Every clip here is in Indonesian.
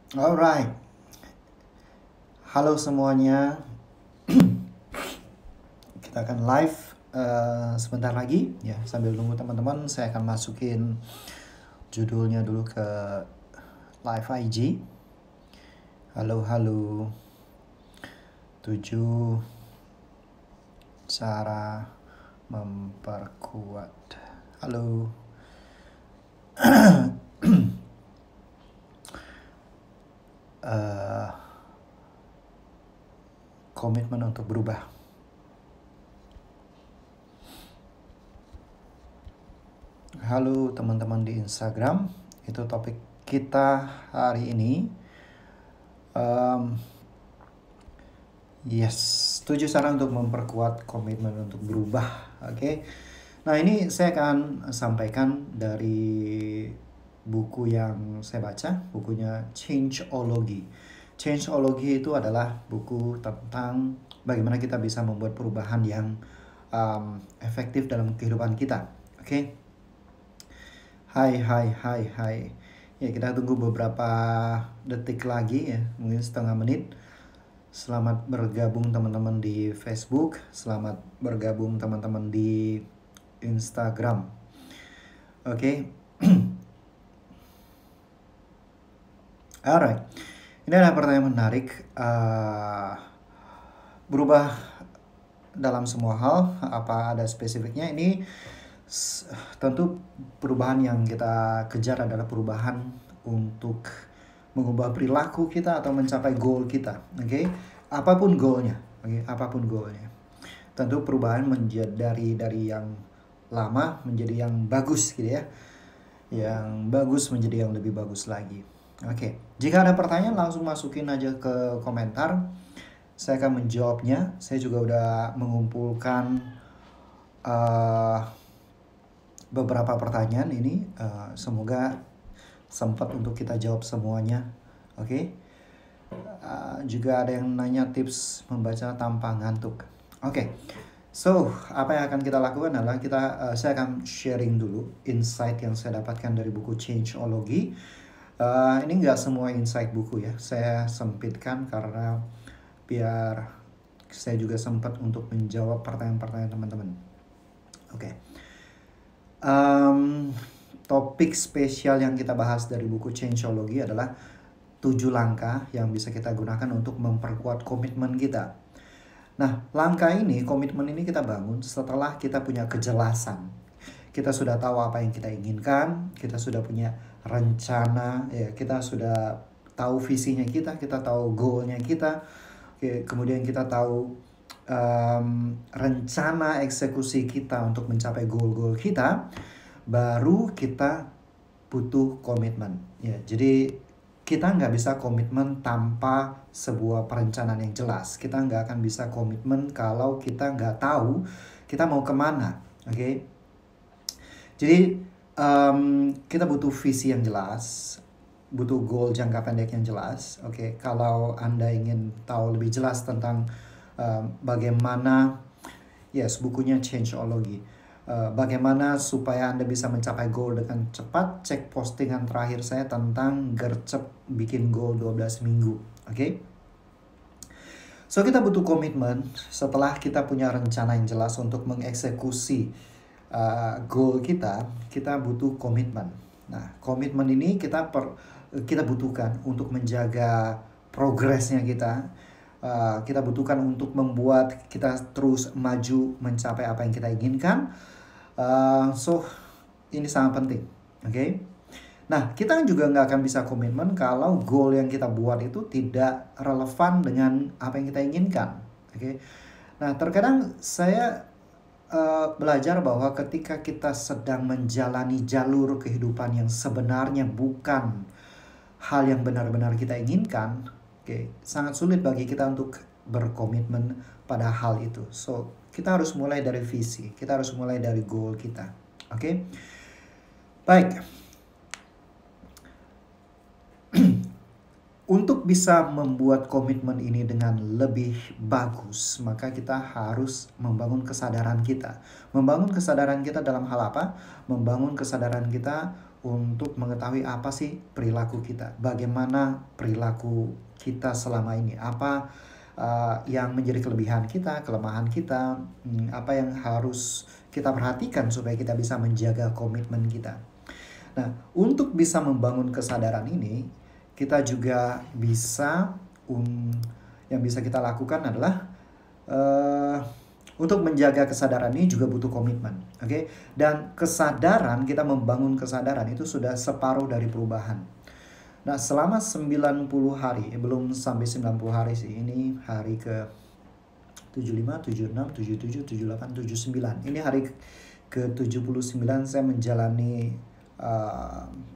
Alright, halo semuanya. Kita akan live sebentar lagi ya. Sambil nunggu teman-teman, saya akan masukin judulnya dulu ke live IG. Halo, halo. 7 cara memperkuat. Halo. Komitmen untuk berubah. Halo teman-teman di Instagram, itu topik kita hari ini. Yes, 7 cara untuk memperkuat komitmen untuk berubah. Oke. Nah, ini saya akan sampaikan dari buku yang saya baca, bukunya Changeology. Changeology itu adalah buku tentang bagaimana kita bisa membuat perubahan yang efektif dalam kehidupan kita. Oke. Hai. Ya, kita tunggu beberapa detik lagi ya, mungkin setengah menit. Selamat bergabung teman-teman di Facebook, selamat bergabung teman-teman di Instagram. Oke. Alright. Ini adalah pertanyaan menarik. Berubah dalam semua hal, apa ada spesifiknya? Ini tentu perubahan yang kita kejar adalah perubahan untuk mengubah perilaku kita atau mencapai goal kita. Oke. Apapun goalnya. Oke, apapun goalnya. Tentu perubahan dari yang lama menjadi yang bagus gitu ya. Yang bagus menjadi yang lebih bagus lagi. Oke. Jika ada pertanyaan langsung masukin aja ke komentar. Saya akan menjawabnya. Saya juga udah mengumpulkan beberapa pertanyaan ini. Semoga sempat untuk kita jawab semuanya. Oke. Juga ada yang nanya tips membaca tanpa ngantuk. Oke. So, apa yang akan kita lakukan adalah saya akan sharing dulu insight yang saya dapatkan dari buku Changeology. Ini nggak semua insight buku ya. Saya sempitkan karena biar saya juga sempat untuk menjawab pertanyaan-pertanyaan teman-teman. Oke. Topik spesial yang kita bahas dari buku Changeology adalah 7 langkah yang bisa kita gunakan untuk memperkuat komitmen kita. Nah, langkah ini, komitmen ini kita bangun setelah kita punya kejelasan. Kita sudah tahu apa yang kita inginkan, kita sudah punya rencana, ya, kita sudah tahu visinya kita tahu goalnya kita, kemudian kita tahu rencana eksekusi kita untuk mencapai goal-goal kita, baru kita butuh komitmen. Ya, jadi kita nggak bisa komitmen tanpa sebuah perencanaan yang jelas. Kita nggak akan bisa komitmen kalau kita nggak tahu kita mau kemana. Oke? Jadi kita butuh visi yang jelas, butuh goal jangka pendek yang jelas. Oke, kalau Anda ingin tahu lebih jelas tentang bagaimana, yes, bukunya Changeology. Bagaimana supaya Anda bisa mencapai goal dengan cepat, cek postingan terakhir saya tentang gercep bikin goal 12 minggu. Oke? So, kita butuh komitmen setelah kita punya rencana yang jelas untuk mengeksekusi goal kita butuh komitmen. Nah, komitmen ini kita butuhkan untuk menjaga progresnya kita. Kita butuhkan untuk membuat kita terus maju mencapai apa yang kita inginkan. So, ini sangat penting. Oke? Nah, kita juga nggak akan bisa komitmen kalau goal yang kita buat itu tidak relevan dengan apa yang kita inginkan. Oke? Nah, terkadang saya belajar bahwa ketika kita sedang menjalani jalur kehidupan yang sebenarnya bukan hal yang benar-benar kita inginkan, sangat sulit bagi kita untuk berkomitmen pada hal itu. So, kita harus mulai dari visi, kita harus mulai dari goal kita. Oke? Baik. Untuk bisa membuat komitmen ini dengan lebih bagus, maka kita harus membangun kesadaran kita. Membangun kesadaran kita dalam hal apa? Membangun kesadaran kita untuk mengetahui apa sih perilaku kita, bagaimana perilaku kita selama ini, apa yang menjadi kelebihan kita, kelemahan kita, apa yang harus kita perhatikan supaya kita bisa menjaga komitmen kita. Nah, untuk bisa membangun kesadaran ini, kita juga bisa yang bisa kita lakukan adalah untuk menjaga kesadaran ini juga butuh komitmen, oke? Dan kesadaran, kita membangun kesadaran itu sudah separuh dari perubahan. Nah, selama 90 hari, belum sampai 90 hari sih, ini hari ke 75, 76, 77, 78, 79. Ini hari ke 79 saya menjalani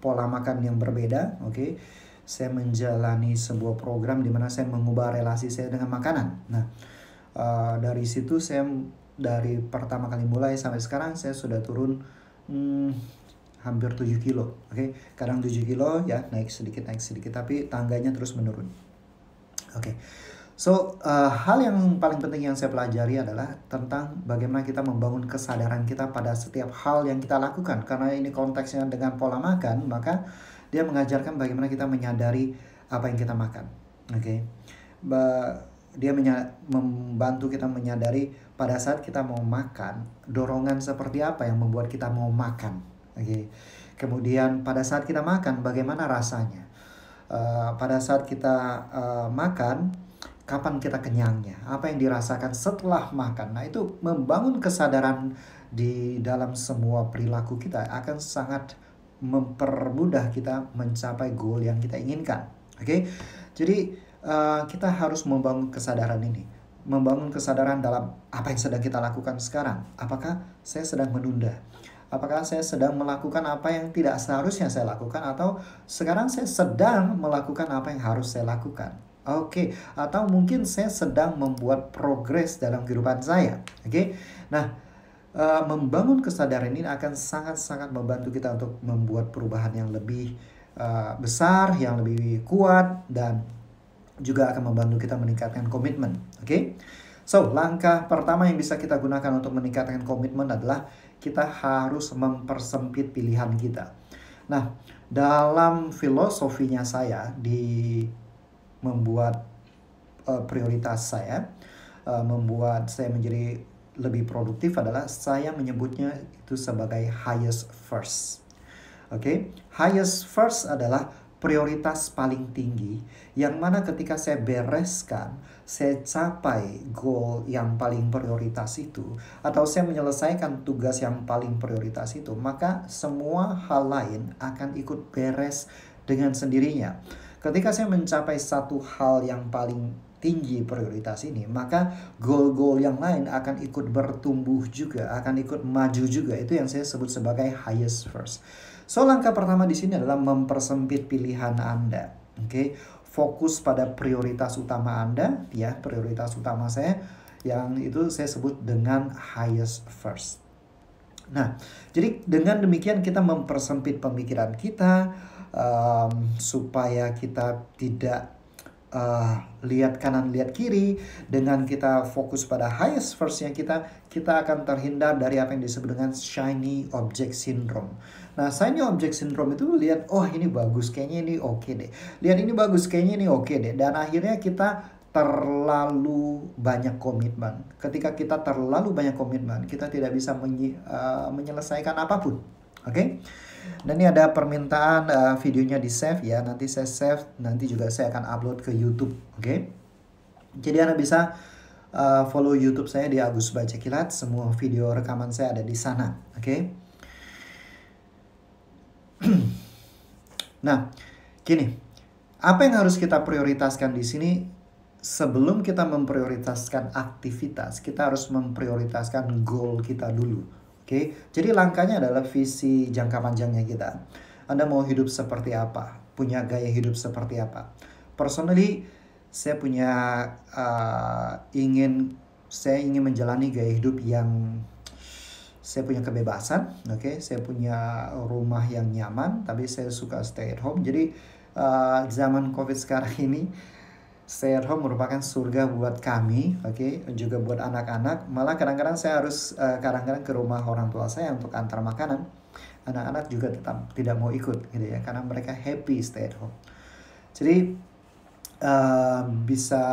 pola makan yang berbeda, oke? Saya menjalani sebuah program di mana saya mengubah relasi saya dengan makanan. Nah, dari situ saya dari pertama kali mulai sampai sekarang saya sudah turun hampir 7 kilo, oke? Kadang 7 kilo ya, naik sedikit, tapi tangganya terus menurun. Oke. So, hal yang paling penting yang saya pelajari adalah tentang bagaimana kita membangun kesadaran kita pada setiap hal yang kita lakukan. Karena ini konteksnya dengan pola makan, maka dia mengajarkan bagaimana kita menyadari apa yang kita makan. Oke. Dia membantu kita menyadari pada saat kita mau makan, dorongan seperti apa yang membuat kita mau makan. Oke. Kemudian pada saat kita makan, bagaimana rasanya? Pada saat kita makan, kapan kita kenyangnya? Apa yang dirasakan setelah makan? Nah, itu membangun kesadaran di dalam semua perilaku kita akan sangat mempermudah kita mencapai goal yang kita inginkan. Oke. Jadi kita harus membangun kesadaran ini. Membangun kesadaran dalam apa yang sedang kita lakukan sekarang. Apakah saya sedang menunda? Apakah saya sedang melakukan apa yang tidak seharusnya saya lakukan, atau sekarang saya sedang melakukan apa yang harus saya lakukan? Oke. Atau mungkin saya sedang membuat progres dalam kehidupan saya. Oke. Nah, membangun kesadaran ini akan sangat-sangat membantu kita untuk membuat perubahan yang lebih besar, yang lebih kuat, dan juga akan membantu kita meningkatkan komitmen. Oke. So, langkah pertama yang bisa kita gunakan untuk meningkatkan komitmen adalah kita harus mempersempit pilihan kita. Nah, dalam filosofinya saya di membuat prioritas saya, membuat saya menjadi lebih produktif adalah saya menyebutnya itu sebagai highest first. Oke, highest first adalah prioritas paling tinggi, yang mana ketika saya bereskan, saya capai goal yang paling prioritas itu, atau saya menyelesaikan tugas yang paling prioritas itu, maka semua hal lain akan ikut beres dengan sendirinya. Ketika saya mencapai satu hal yang paling tinggi prioritas ini, maka goal-goal yang lain akan ikut bertumbuh juga, akan ikut maju juga. Itu yang saya sebut sebagai highest first. So, langkah pertama di sini adalah mempersempit pilihan Anda. Oke, fokus pada prioritas utama Anda, ya, prioritas utama saya yang itu saya sebut dengan highest first. Nah, jadi dengan demikian kita mempersempit pemikiran kita supaya kita tidak lihat kanan lihat kiri. Dengan kita fokus pada highest first-nya kita akan terhindar dari apa yang disebut dengan shiny object syndrome. Nah, shiny object syndrome itu lihat, oh ini bagus, kayaknya ini oke deh. Lihat ini bagus, kayaknya ini oke deh. Dan akhirnya kita terlalu banyak komitmen. Ketika kita terlalu banyak komitmen, kita tidak bisa menyelesaikan apapun. Oke? Dan ini ada permintaan videonya di save ya. Nanti saya save, nanti juga saya akan upload ke YouTube. Oke? Jadi Anda bisa follow YouTube saya di Agus Baca Kilat. Semua video rekaman saya ada di sana. Oke? Nah, gini. Apa yang harus kita prioritaskan di sini? Sebelum kita memprioritaskan aktivitas, kita harus memprioritaskan goal kita dulu. Oke, jadi langkahnya adalah visi jangka panjangnya kita. Anda mau hidup seperti apa? Punya gaya hidup seperti apa? Personally, saya punya saya ingin menjalani gaya hidup yang saya punya kebebasan. Oke, saya punya rumah yang nyaman, tapi saya suka stay at home. Jadi zaman COVID sekarang ini, stay at home merupakan surga buat kami, oke, juga buat anak-anak. Malah kadang-kadang saya harus kadang-kadang ke rumah orang tua saya untuk antar makanan. anak-anak juga tetap tidak mau ikut gitu ya, karena mereka happy stay at home. Jadi bisa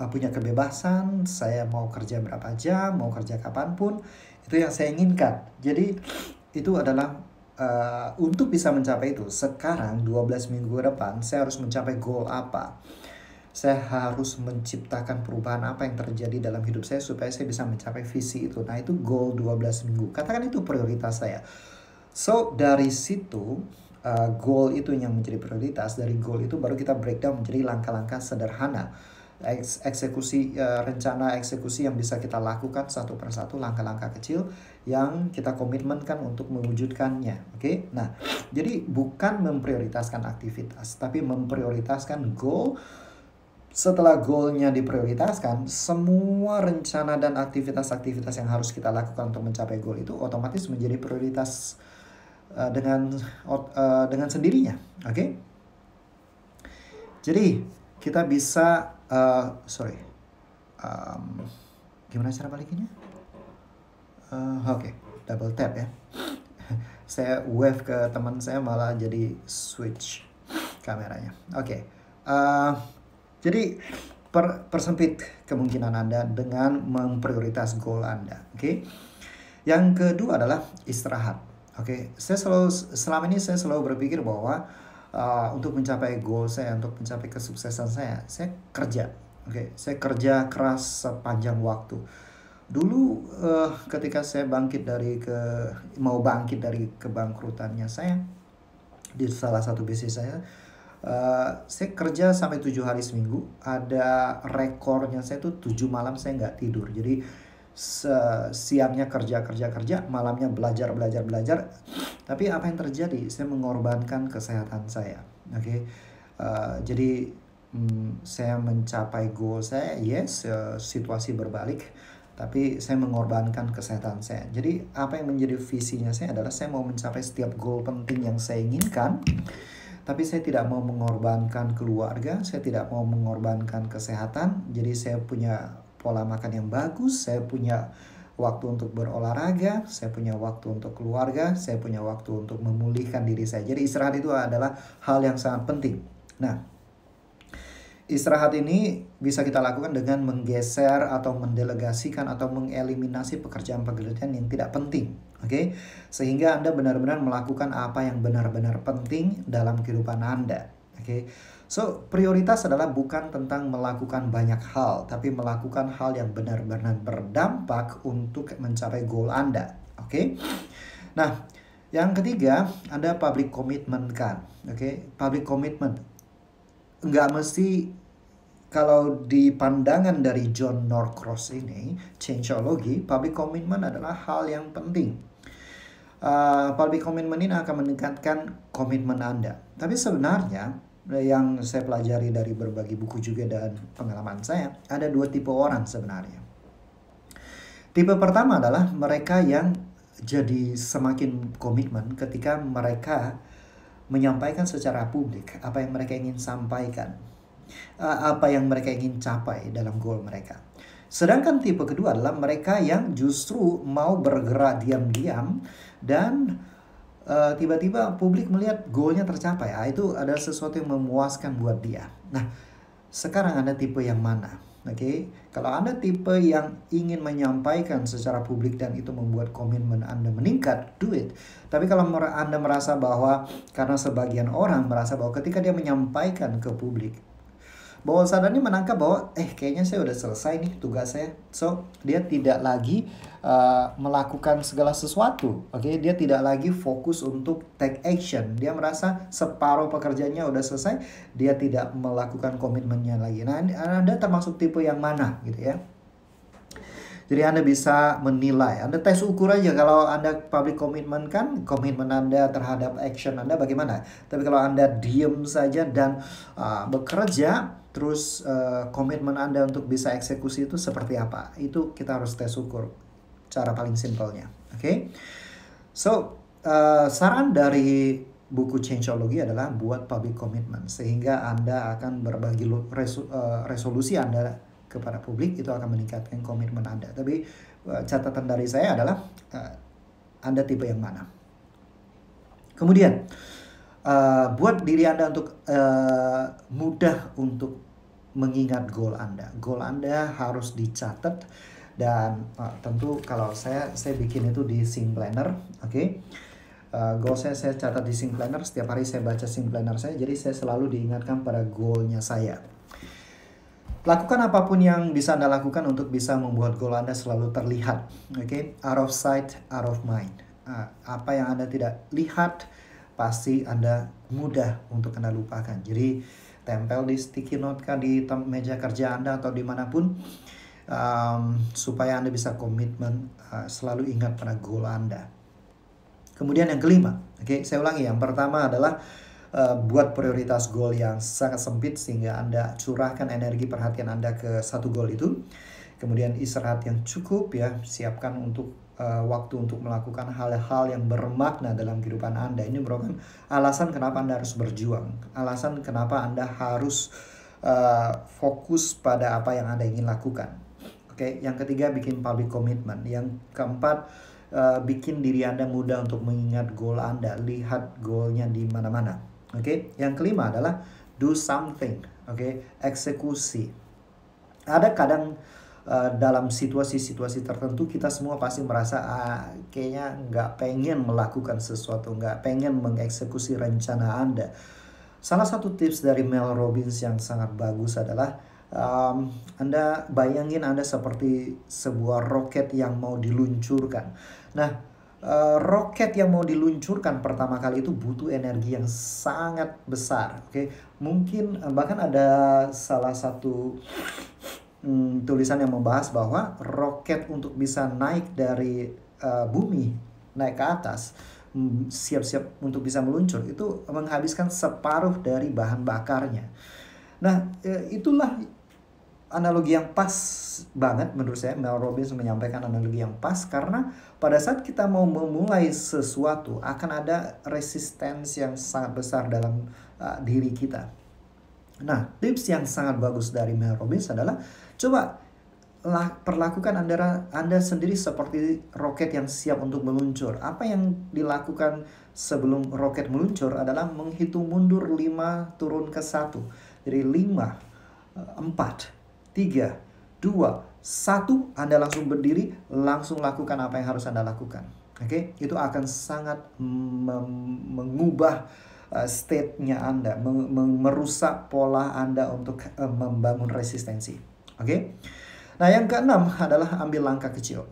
punya kebebasan, saya mau kerja berapa jam, mau kerja kapanpun, itu yang saya inginkan. Jadi itu adalah untuk bisa mencapai itu, sekarang 12 minggu ke depan, saya harus mencapai goal apa. Saya harus menciptakan perubahan apa yang terjadi dalam hidup saya supaya saya bisa mencapai visi itu. Nah itu goal 12 minggu, katakan itu prioritas saya. So dari situ, goal itu yang menjadi prioritas. Dari goal itu baru kita breakdown menjadi langkah-langkah sederhana, rencana eksekusi yang bisa kita lakukan satu persatu, langkah-langkah kecil yang kita komitmenkan untuk mewujudkannya. Oke? Nah, jadi bukan memprioritaskan aktivitas, tapi memprioritaskan goal. Setelah goalnya diprioritaskan, semua rencana dan aktivitas-aktivitas yang harus kita lakukan untuk mencapai goal itu otomatis menjadi prioritas dengan sendirinya. Oke? Jadi kita bisa gimana cara balikinnya? Oke, double tap ya. Saya wave ke teman saya malah jadi switch kameranya. Oke. Jadi persempit kemungkinan Anda dengan memprioritas goal Anda. Oke. Yang kedua adalah istirahat. Oke. Selama ini saya selalu berpikir bahwa untuk mencapai goal saya, untuk mencapai kesuksesan saya kerja. Oke. Saya kerja keras sepanjang waktu. Dulu ketika saya mau bangkit dari kebangkrutannya saya di salah satu bisnis saya kerja sampai 7 hari seminggu. Ada rekornya saya tuh 7 malam saya nggak tidur. Jadi siangnya kerja, malamnya belajar. Tapi apa yang terjadi? Saya mengorbankan kesehatan saya. Oke. Jadi saya mencapai goal saya, yes, situasi berbalik, tapi saya mengorbankan kesehatan saya. Jadi apa yang menjadi visinya saya adalah saya mau mencapai setiap goal penting yang saya inginkan, tapi saya tidak mau mengorbankan keluarga, saya tidak mau mengorbankan kesehatan. Jadi saya punya pola makan yang bagus, saya punya waktu untuk berolahraga, saya punya waktu untuk keluarga, saya punya waktu untuk memulihkan diri saya. Jadi istirahat itu adalah hal yang sangat penting. Nah, istirahat ini bisa kita lakukan dengan menggeser atau mendelegasikan atau mengeliminasi pekerjaan-pekerjaan yang tidak penting. Oke? Sehingga Anda benar-benar melakukan apa yang benar-benar penting dalam kehidupan Anda. Oke? So, prioritas adalah bukan tentang melakukan banyak hal, tapi melakukan hal yang benar-benar berdampak untuk mencapai goal Anda. Oke? Nah, yang ketiga, Anda public commitment kan. Oke? Public commitment. Nggak mesti, kalau di pandangan dari John Norcross ini, Changeology, public commitment adalah hal yang penting. Public commitment ini akan meningkatkan komitmen Anda. Tapi sebenarnya yang saya pelajari dari berbagai buku juga dan pengalaman saya, ada 2 tipe orang sebenarnya. Tipe pertama adalah mereka yang jadi semakin komitmen ketika mereka menyampaikan secara publik apa yang mereka ingin sampaikan, apa yang mereka ingin capai dalam goal mereka. Sedangkan tipe kedua adalah mereka yang justru mau bergerak diam-diam dan tiba-tiba publik melihat goalnya tercapai. Itu adalah sesuatu yang memuaskan buat dia. Nah, sekarang Anda tipe yang mana? Oke, kalau Anda tipe yang ingin menyampaikan secara publik dan itu membuat komitmen Anda meningkat, do it. Tapi kalau Anda merasa bahwa, karena sebagian orang merasa bahwa ketika dia menyampaikan ke publik, bawah sadarnya menangkap bahwa kayaknya saya udah selesai nih tugas saya. So, dia tidak lagi melakukan segala sesuatu. Oke, dia tidak lagi fokus untuk take action. Dia merasa separuh pekerjaannya udah selesai, dia tidak melakukan komitmennya lagi. Nah, Anda termasuk tipe yang mana gitu ya. Jadi Anda bisa menilai, Anda tes ukur aja kalau Anda public commitment kan, komitmen Anda terhadap action Anda bagaimana. Tapi kalau Anda diem saja dan bekerja, terus komitmen Anda untuk bisa eksekusi itu seperti apa? Itu kita harus tes ukur, cara paling simpelnya. Oke? So, saran dari buku Changeology adalah buat public commitment, sehingga Anda akan berbagi resolusi Anda kepada publik, itu akan meningkatkan komitmen Anda. Tapi catatan dari saya adalah Anda tipe yang mana? Kemudian, buat diri Anda untuk mudah untuk mengingat goal Anda. Goal Anda harus dicatat, dan tentu kalau saya bikin itu di Sing Planner, oke. Goal saya catat di Sing Planner. Setiap hari saya baca Sing Planner saya, jadi saya selalu diingatkan pada goalnya saya. Lakukan apapun yang bisa Anda lakukan untuk bisa membuat goal Anda selalu terlihat, oke. Out of sight, out of mind. Apa yang Anda tidak lihat, pasti Anda mudah untuk Anda lupakan. Jadi tempel di sticky note kah, di meja kerja Anda atau dimanapun, supaya Anda bisa komitmen, selalu ingat pada goal Anda. Kemudian yang kelima, oke, saya ulangi. Yang pertama adalah buat prioritas goal yang sangat sempit sehingga Anda curahkan energi perhatian Anda ke satu goal itu. Kemudian istirahat yang cukup ya, siapkan untuk waktu untuk melakukan hal-hal yang bermakna dalam kehidupan Anda. Ini merupakan alasan kenapa Anda harus berjuang, alasan kenapa Anda harus fokus pada apa yang Anda ingin lakukan. Oke, yang ketiga bikin public commitment. Yang keempat, bikin diri Anda mudah untuk mengingat goal Anda, lihat goalnya di mana-mana. Oke, yang kelima adalah do something, oke, eksekusi. Ada kadang dalam situasi-situasi tertentu kita semua pasti merasa kayaknya nggak pengen melakukan sesuatu, nggak pengen mengeksekusi rencana Anda. Salah satu tips dari Mel Robbins yang sangat bagus adalah Anda bayangin Anda seperti sebuah roket yang mau diluncurkan. Nah, roket yang mau diluncurkan pertama kali itu butuh energi yang sangat besar. Oke, mungkin bahkan ada salah satu tulisan yang membahas bahwa roket untuk bisa naik dari bumi, naik ke atas, siap-siap untuk bisa meluncur, itu menghabiskan separuh dari bahan bakarnya. Nah, itulah analogi yang pas banget menurut saya. Mel Robbins menyampaikan analogi yang pas karena pada saat kita mau memulai sesuatu akan ada resistensi yang sangat besar dalam diri kita. Nah, tips yang sangat bagus dari Mel Robbins adalah coba perlakukan Anda sendiri seperti roket yang siap untuk meluncur. Apa yang dilakukan sebelum roket meluncur adalah menghitung mundur 5 turun ke 1. Jadi 5, 4, 3, 2, 1, Anda langsung berdiri, langsung lakukan apa yang harus Anda lakukan. Oke, itu akan sangat mengubah state-nya Anda, merusak pola Anda untuk membangun resistensi. Oke. Nah, yang keenam adalah ambil langkah kecil.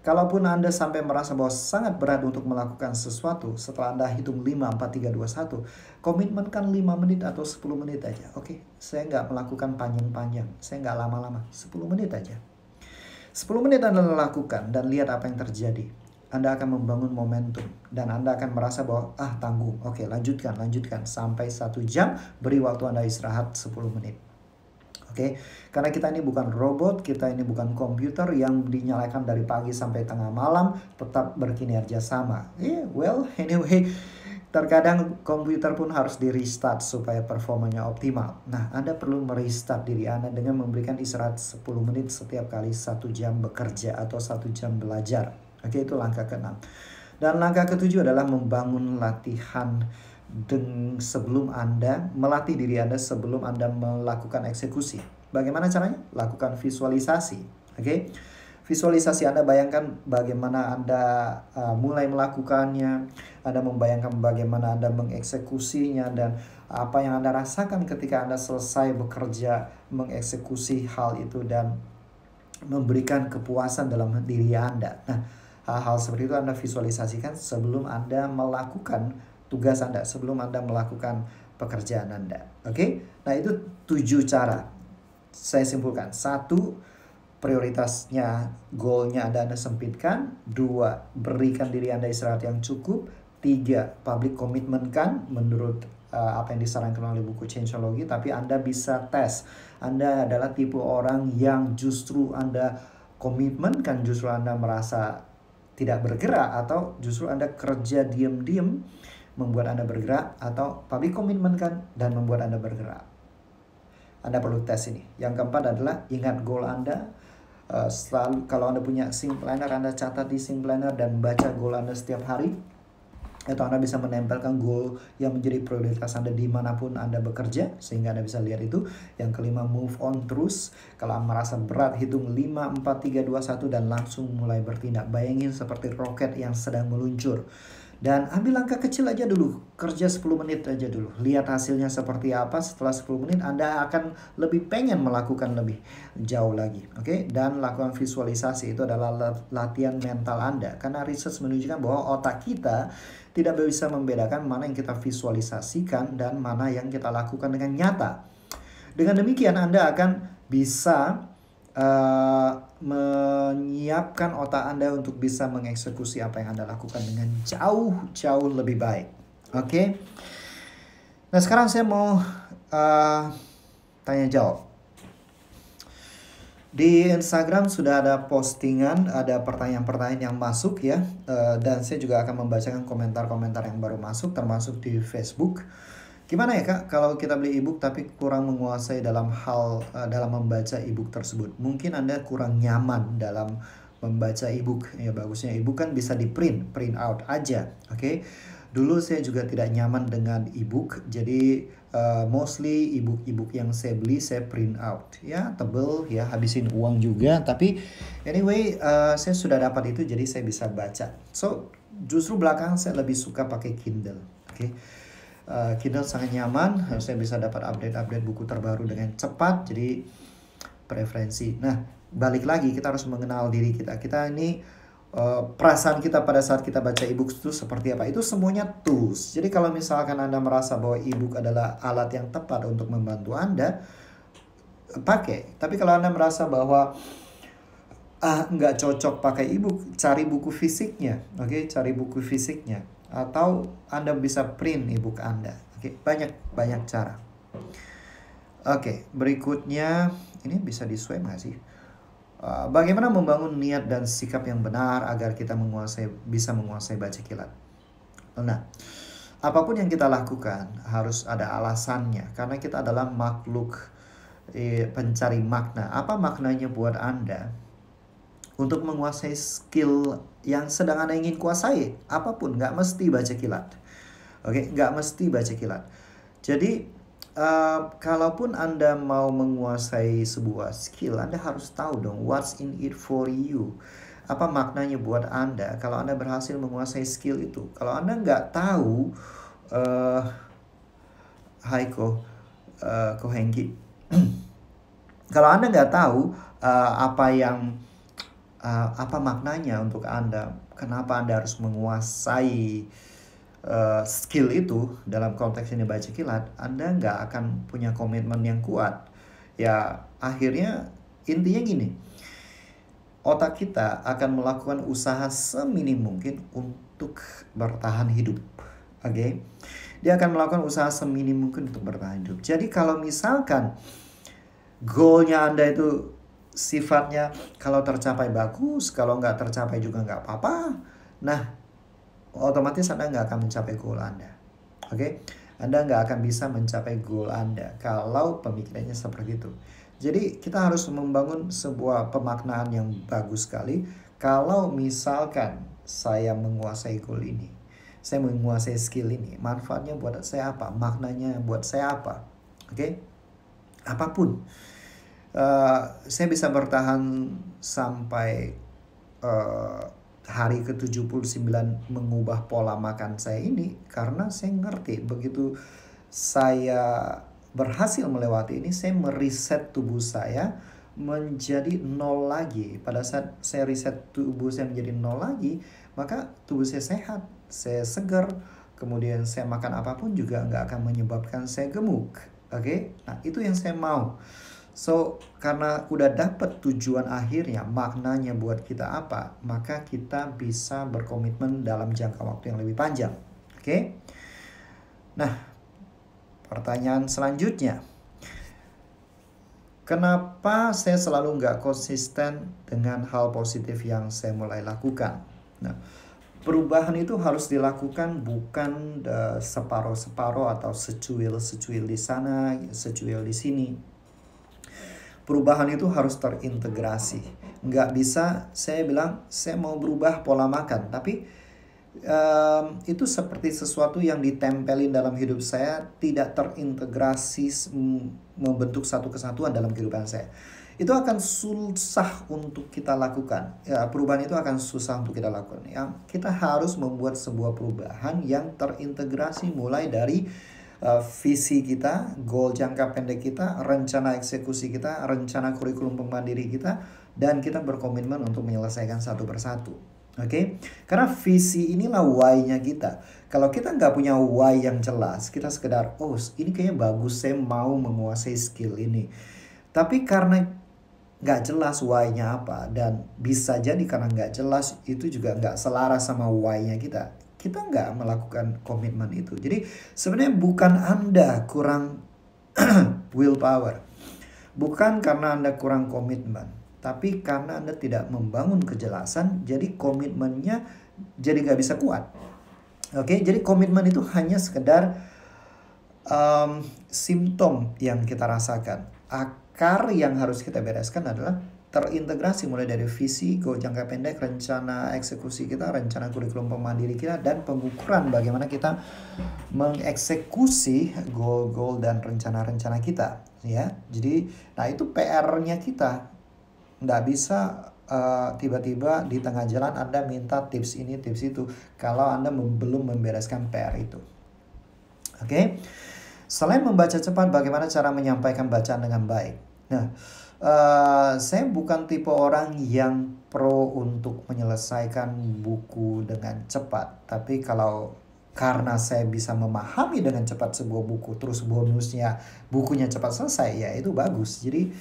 Kalaupun Anda sampai merasa bahwa sangat berat untuk melakukan sesuatu, setelah Anda hitung 5, 4, 3, 2, 1, komitmenkan 5 menit atau 10 menit aja. Oke, saya nggak melakukan panjang-panjang, saya nggak lama-lama, 10 menit aja. 10 menit Anda lakukan dan lihat apa yang terjadi. Anda akan membangun momentum dan Anda akan merasa bahwa tanggung. Oke, lanjutkan sampai 1 jam, beri waktu Anda istirahat 10 menit. Oke, karena kita ini bukan robot, kita ini bukan komputer yang dinyalakan dari pagi sampai tengah malam tetap berkinerja sama. Anyway, terkadang komputer pun harus di restart supaya performanya optimal. Nah, Anda perlu merestart diri Anda dengan memberikan istirahat 10 menit setiap kali 1 jam bekerja atau 1 jam belajar. Oke, itu langkah ke-6. Dan langkah ke-7 adalah membangun latihan sebelum Anda melatih diri Anda sebelum Anda melakukan eksekusi. Bagaimana caranya? Lakukan visualisasi. Oke. Visualisasi Anda, bayangkan bagaimana Anda mulai melakukannya. Anda membayangkan bagaimana Anda mengeksekusinya dan apa yang Anda rasakan ketika Anda selesai bekerja mengeksekusi hal itu dan memberikan kepuasan dalam diri Anda. Nah, hal-hal seperti itu Anda visualisasikan sebelum Anda melakukan tugas Anda, sebelum Anda melakukan pekerjaan Anda. Oke? Nah, itu 7 cara. Saya simpulkan. 1, prioritasnya, goalnya Anda sempitkan. 2, berikan diri Anda istirahat yang cukup. 3, public commitment kan menurut apa yang disarankan oleh buku Changeology. Tapi Anda bisa tes. Anda adalah tipe orang yang justru Anda komitmen kan, justru Anda merasa tidak bergerak, atau justru Anda kerja diam-diam membuat Anda bergerak, atau public commitment kan dan membuat Anda bergerak. Anda perlu tes ini. Yang keempat adalah ingat goal Anda. Selalu kalau Anda punya Sing Planner, Anda catat di Sing Planner dan baca goal Anda setiap hari. atau Anda bisa menempelkan goal yang menjadi prioritas Anda dimanapun Anda bekerja, sehingga Anda bisa lihat itu. Yang kelima, move on terus. Kalau merasa berat, hitung 5, 4, 3, 2, 1 dan langsung mulai bertindak. Bayangin seperti roket yang sedang meluncur. Dan ambil langkah kecil aja dulu, kerja 10 menit aja dulu. Lihat hasilnya seperti apa. Setelah 10 menit Anda akan lebih pengen melakukan lebih jauh lagi. Oke? Dan lakukan visualisasi, itu adalah latihan mental Anda. Karena research menunjukkan bahwa otak kita tidak bisa membedakan mana yang kita visualisasikan dan mana yang kita lakukan dengan nyata. Dengan demikian Anda akan bisa menyiapkan otak Anda untuk bisa mengeksekusi apa yang Anda lakukan dengan jauh lebih baik. Oke? Nah, sekarang saya mau tanya jawab. Di Instagram sudah ada postingan, ada pertanyaan-pertanyaan yang masuk ya. Dan saya juga akan membacakan komentar-komentar yang baru masuk, termasuk di Facebook. Gimana ya Kak, kalau kita beli ebook tapi kurang menguasai dalam membaca ebook tersebut? Mungkin Anda kurang nyaman dalam membaca ebook. Ya, bagusnya ebook kan bisa print out aja. Oke? Dulu saya juga tidak nyaman dengan ebook, jadi mostly ebook yang saya beli saya print out. Ya, tebel ya, habisin uang juga. Tapi anyway, saya sudah dapat itu, jadi saya bisa baca. So, justru belakangan saya lebih suka pakai Kindle. Oke? Kindle sangat nyaman, saya bisa dapat update buku terbaru dengan cepat, jadi preferensi. Nah, balik lagi kita harus mengenal diri kita. Kita ini perasaan kita pada saat kita baca ebook itu seperti apa? Itu semuanya tools. Jadi kalau misalkan Anda merasa bahwa ebook adalah alat yang tepat untuk membantu Anda, pakai. Tapi kalau Anda merasa bahwa nggak cocok pakai ebook, cari buku fisiknya. Oke, cari buku fisiknya. Atau Anda bisa print ebook Anda. Oke, banyak cara. Oke, berikutnya ini bisa di-swipe nggak sih? Bagaimana membangun niat dan sikap yang benar agar kita bisa menguasai baca kilat? Nah, apapun yang kita lakukan harus ada alasannya, karena kita adalah makhluk pencari makna. Apa maknanya buat Anda untuk menguasai skill yang sedang Anda ingin kuasai? Apapun, nggak mesti baca kilat. Oke, nggak mesti baca kilat. Jadi, kalaupun Anda mau menguasai sebuah skill, Anda harus tahu dong what's in it for you. Apa maknanya buat Anda kalau Anda berhasil menguasai skill itu? Kalau Anda nggak tahu, hai Ko Hengki. Kalau Anda nggak tahu apa maknanya untuk Anda, kenapa Anda harus menguasai skill itu, dalam konteks ini baca kilat, Anda nggak akan punya komitmen yang kuat. Ya, akhirnya intinya gini, otak kita akan melakukan usaha seminim mungkin untuk bertahan hidup. Oke? Dia akan melakukan usaha seminim mungkin untuk bertahan hidup. Jadi kalau misalkan goalnya Anda itu sifatnya kalau tercapai bagus, kalau nggak tercapai juga nggak apa-apa, nah otomatis Anda nggak akan mencapai goal Anda. Oke? Anda nggak akan bisa mencapai goal Anda kalau pemikirannya seperti itu. Jadi kita harus membangun sebuah pemaknaan yang bagus sekali. Kalau misalkan saya menguasai goal ini, saya menguasai skill ini, manfaatnya buat saya apa? Maknanya buat saya apa? Oke? Apapun. Saya bisa bertahan sampai hari ke-79 mengubah pola makan saya ini karena saya ngerti begitu saya berhasil melewati ini, saya mereset tubuh saya menjadi nol lagi. Pada saat saya reset tubuh saya menjadi nol lagi, maka tubuh saya sehat, saya segar, kemudian saya makan apapun juga nggak akan menyebabkan saya gemuk. Oke? Nah, itu yang saya mau. So, karena udah dapet tujuan akhirnya, maknanya buat kita apa, maka kita bisa berkomitmen dalam jangka waktu yang lebih panjang. Oke? Nah, pertanyaan selanjutnya. Kenapa saya selalu nggak konsisten dengan hal positif yang saya mulai lakukan? Nah, perubahan itu harus dilakukan bukan separuh-separuh atau secuil-secuil di sana, secuil di sini. Perubahan itu harus terintegrasi. Nggak bisa saya bilang saya mau berubah pola makan, tapi itu seperti sesuatu yang ditempelin dalam hidup saya, tidak terintegrasi membentuk satu kesatuan dalam kehidupan saya. Itu akan susah untuk kita lakukan. Ya, perubahan itu akan susah untuk kita lakukan. Yang kita harus membuat sebuah perubahan yang terintegrasi mulai dari visi kita, goal jangka pendek kita, rencana eksekusi kita, rencana kurikulum pemandiri kita, dan kita berkomitmen untuk menyelesaikan satu persatu. Oke, karena visi inilah why-nya kita. Kalau kita nggak punya why yang jelas, kita sekedar, oh ini kayaknya bagus, saya mau menguasai skill ini. Tapi karena nggak jelas why-nya apa, dan bisa jadi karena nggak jelas itu juga nggak selaras sama why-nya kita nggak melakukan komitmen itu. Jadi sebenarnya bukan Anda kurang willpower, bukan karena Anda kurang komitmen, tapi karena Anda tidak membangun kejelasan, jadi komitmennya jadi nggak bisa kuat. Oke, jadi komitmen itu hanya sekedar simptom yang kita rasakan. Akar yang harus kita bereskan adalah terintegrasi mulai dari visi, goal jangka pendek, rencana eksekusi kita, rencana kurikulum pemandiri kita, dan pengukuran bagaimana kita mengeksekusi goal-goal dan rencana-rencana kita. Ya, jadi nah itu PR-nya kita. Nggak bisa tiba-tiba di tengah jalan Anda minta tips ini, tips itu, kalau Anda belum membereskan PR itu. Oke? Selain membaca cepat, bagaimana cara menyampaikan bacaan dengan baik? Nah, saya bukan tipe orang yang pro untuk menyelesaikan buku dengan cepat. Tapi karena saya bisa memahami dengan cepat sebuah buku, terus bonusnya bukunya cepat selesai, ya itu bagus. Jadi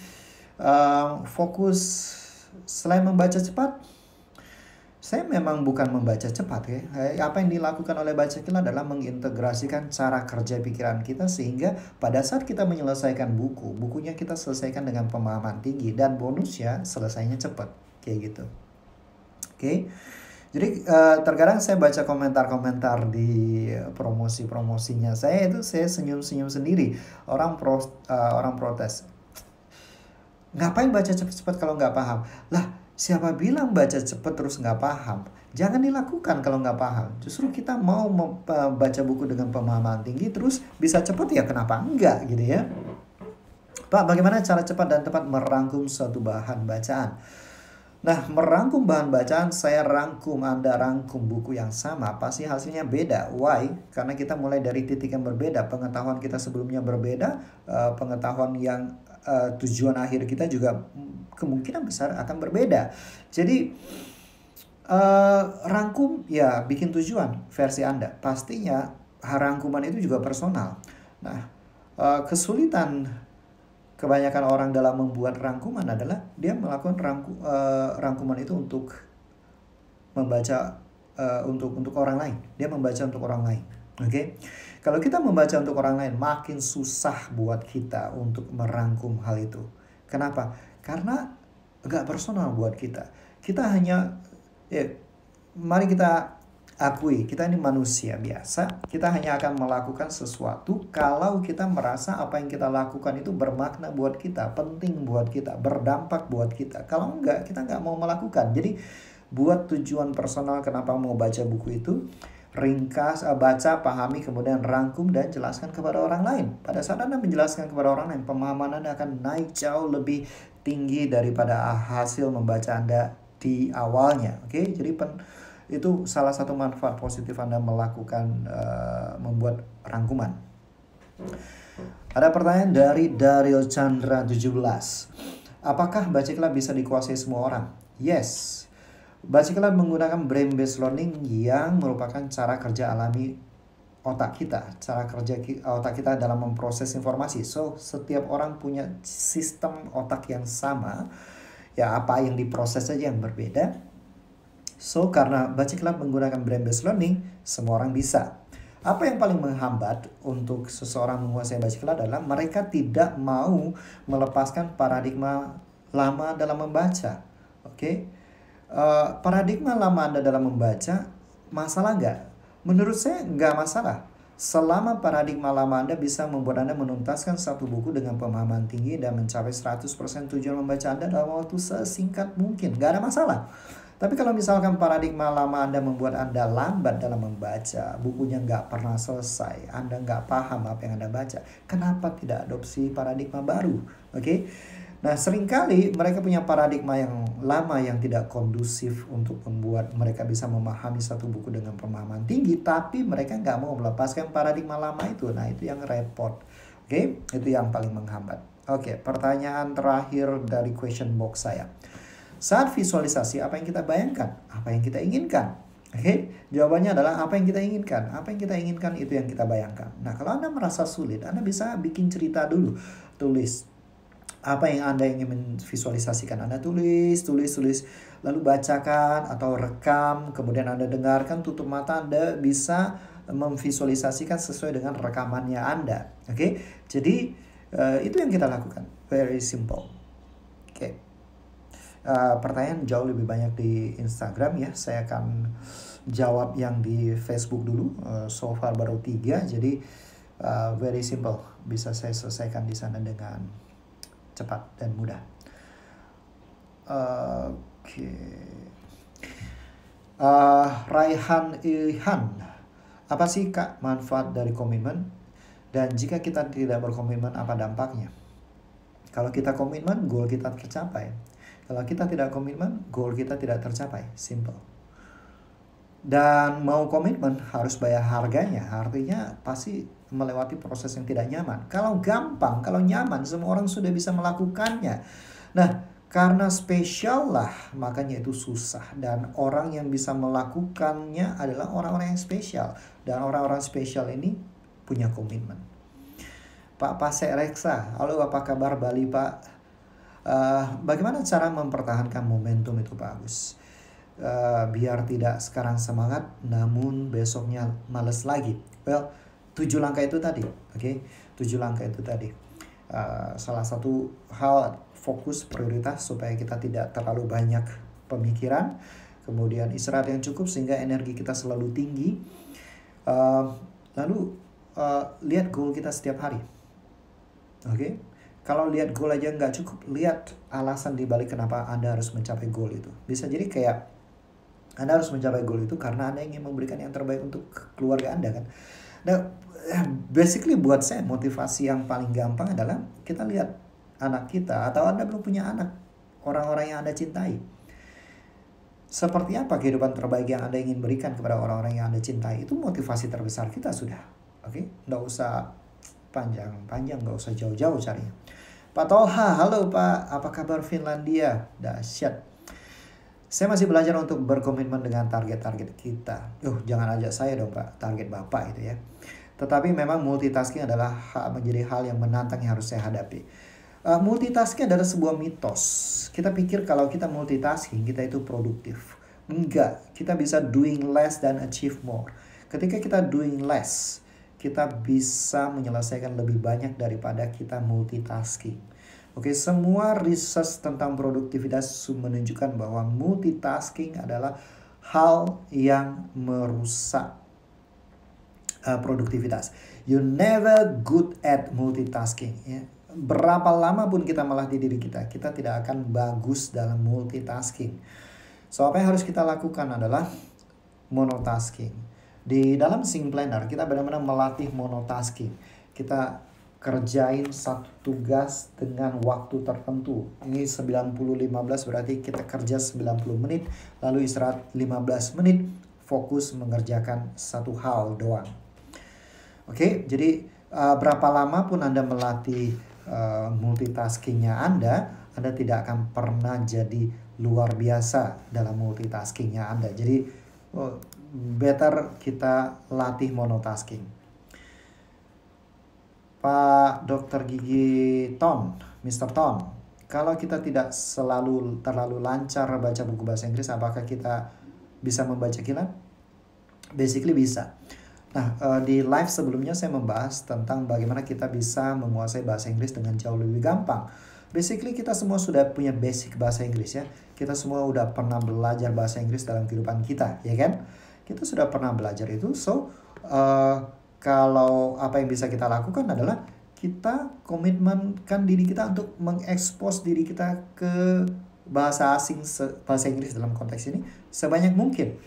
fokus selain membaca cepat, saya memang bukan membaca cepat ya. Apa yang dilakukan oleh Baca Kilat adalah mengintegrasikan cara kerja pikiran kita sehingga pada saat kita menyelesaikan bukunya kita selesaikan dengan pemahaman tinggi dan bonusnya selesainya cepat kayak gitu. Oke. Jadi terkadang saya baca komentar-komentar di promosi-promosinya saya senyum-senyum sendiri. Orang protes. Ngapain baca cepat-cepat kalau nggak paham? Lah, siapa bilang baca cepat terus nggak paham? Jangan dilakukan kalau nggak paham. Justru kita mau baca buku dengan pemahaman tinggi terus bisa cepat, ya kenapa enggak gitu ya. Pak, bagaimana cara cepat dan tepat merangkum suatu bahan bacaan? Nah, merangkum bahan bacaan, saya rangkum, Anda rangkum buku yang sama, pasti hasilnya beda. Why? Karena kita mulai dari titik yang berbeda. Pengetahuan kita sebelumnya berbeda, pengetahuan yang tujuan akhir kita juga kemungkinan besar akan berbeda. Jadi rangkum ya bikin tujuan versi Anda. Pastinya rangkuman itu juga personal. Nah, kesulitan kebanyakan orang dalam membuat rangkuman adalah dia melakukan rangkuman itu untuk membaca untuk orang lain. Dia membaca untuk orang lain. Oke, kalau kita membaca untuk orang lain, makin susah buat kita untuk merangkum hal itu. Kenapa? Karena gak personal buat kita. Kita hanya, mari kita akui, kita ini manusia biasa. Kita hanya akan melakukan sesuatu kalau kita merasa apa yang kita lakukan itu bermakna buat kita, penting buat kita, berdampak buat kita. Kalau enggak, kita nggak mau melakukan. Jadi buat tujuan personal kenapa mau baca buku itu, ringkas, baca, pahami, kemudian rangkum dan jelaskan kepada orang lain. Pada saat Anda menjelaskan kepada orang lain, pemahaman Anda akan naik jauh lebih tinggi daripada hasil membaca Anda di awalnya. Oke, jadi itu salah satu manfaat positif Anda melakukan membuat rangkuman. Ada pertanyaan dari Daryl Chandra 17. Apakah Baca Kilat bisa dikuasai semua orang? Yes. Baca Kilat menggunakan brain based learning yang merupakan cara kerja alami otak kita, cara kerja otak kita dalam memproses informasi. So, setiap orang punya sistem otak yang sama, ya apa yang diproses saja yang berbeda. So, karena Baca Kilat menggunakan brain based learning, semua orang bisa. Apa yang paling menghambat untuk seseorang menguasai Baca Kilat adalah mereka tidak mau melepaskan paradigma lama dalam membaca. Oke? Paradigma lama Anda dalam membaca, masalah nggak? Menurut saya nggak masalah. Selama paradigma lama Anda bisa membuat Anda menuntaskan satu buku dengan pemahaman tinggi dan mencapai 100% tujuan membaca Anda dalam waktu sesingkat mungkin, nggak ada masalah. Tapi kalau misalkan paradigma lama Anda membuat Anda lambat dalam membaca, bukunya nggak pernah selesai, Anda nggak paham apa yang Anda baca, kenapa tidak adopsi paradigma baru? Oke? Nah, seringkali mereka punya paradigma yang lama yang tidak kondusif untuk membuat mereka bisa memahami satu buku dengan pemahaman tinggi, tapi mereka nggak mau melepaskan paradigma lama itu. Nah, itu yang repot. Oke? Itu yang paling menghambat. Oke, pertanyaan terakhir dari question box saya. Saat visualisasi, apa yang kita bayangkan? Apa yang kita inginkan? Oke, jawabannya adalah apa yang kita inginkan. Apa yang kita inginkan itu yang kita bayangkan. Nah, kalau Anda merasa sulit, Anda bisa bikin cerita dulu. Tulis apa yang Anda ingin memvisualisasikan. Anda tulis. Lalu bacakan atau rekam. Kemudian Anda dengarkan, tutup mata, Anda bisa memvisualisasikan sesuai dengan rekamannya Anda. Oke, jadi itu yang kita lakukan. Very simple. Oke. Pertanyaan jauh lebih banyak di Instagram ya. Saya akan jawab yang di Facebook dulu. So far baru 3, jadi very simple. Bisa saya selesaikan di sana dengan cepat dan mudah. Oke. Raihan Ilhan, apa sih Kak manfaat dari komitmen? Dan jika kita tidak berkomitmen, apa dampaknya? Kalau kita komitmen, goal kita tercapai. Kalau kita tidak komitmen, goal kita tidak tercapai. Simple. Dan mau komitmen harus bayar harganya. Artinya pasti melewati proses yang tidak nyaman. Kalau gampang, kalau nyaman, semua orang sudah bisa melakukannya. Nah, karena spesial lah, makanya itu susah. Dan orang yang bisa melakukannya adalah orang-orang yang spesial. Dan orang-orang spesial ini punya komitmen. Pak Pasek Reksa, halo, apa kabar Bali Pak? Bagaimana cara mempertahankan momentum itu Pak Agus? Biar tidak sekarang semangat, namun besoknya males lagi. Well, 7 langkah itu tadi, oke? 7 langkah itu tadi. Salah satu hal, fokus prioritas supaya kita tidak terlalu banyak pemikiran. Kemudian istirahat yang cukup sehingga energi kita selalu tinggi. Lalu lihat goal kita setiap hari, oke? Kalau lihat goal aja nggak cukup, lihat alasan dibalik kenapa Anda harus mencapai goal itu. Bisa jadi kayak Anda harus mencapai goal itu karena Anda ingin memberikan yang terbaik untuk keluarga Anda kan. Nah, basically buat saya motivasi yang paling gampang adalah kita lihat anak kita, atau Anda belum punya anak, orang-orang yang Anda cintai. Seperti apa kehidupan terbaik yang Anda ingin berikan kepada orang-orang yang Anda cintai, itu motivasi terbesar kita sudah. Oke, nggak usah panjang-panjang, nggak usah jauh-jauh carinya. Pak Tolha, halo Pak, apa kabar Finlandia? Dahsyat. Saya masih belajar untuk berkomitmen dengan target-target kita. Jangan ajak saya dong Pak, target Bapak itu ya. Tetapi memang multitasking adalah menjadi hal yang menantang yang harus saya hadapi. Multitasking adalah sebuah mitos. Kita pikir kalau kita multitasking, kita itu produktif. Enggak, kita bisa doing less dan achieve more. Ketika kita doing less, kita bisa menyelesaikan lebih banyak daripada kita multitasking. Oke, semua research tentang produktivitas menunjukkan bahwa multitasking adalah hal yang merusak produktivitas. You never good at multitasking. Ya. Berapa lama pun kita melatih diri kita, kita tidak akan bagus dalam multitasking. So, apa yang harus kita lakukan adalah monotasking. Di dalam Sing Planner kita benar-benar melatih monotasking. Kita kerjain satu tugas dengan waktu tertentu. Ini 90-15 berarti kita kerja 90 menit, lalu istirahat 15 menit, fokus mengerjakan satu hal doang. Oke, jadi berapa lama pun Anda melatih multitaskingnya Anda tidak akan pernah jadi luar biasa dalam multitaskingnya Anda. Jadi better kita latih monotasking. Pak Dr. Gigi Ton, Mr. Ton, kalau kita tidak terlalu lancar baca buku bahasa Inggris, apakah kita bisa membaca kilat? Basically bisa. Nah, di live sebelumnya saya membahas tentang bagaimana kita bisa menguasai bahasa Inggris dengan jauh lebih gampang. Basically kita semua sudah punya basic bahasa Inggris ya. Kita semua udah pernah belajar bahasa Inggris dalam kehidupan kita, ya kan? Kita sudah pernah belajar itu. So, kalau apa yang bisa kita lakukan adalah kita komitmenkan diri kita untuk mengekspos diri kita ke bahasa asing, bahasa Inggris dalam konteks ini sebanyak mungkin.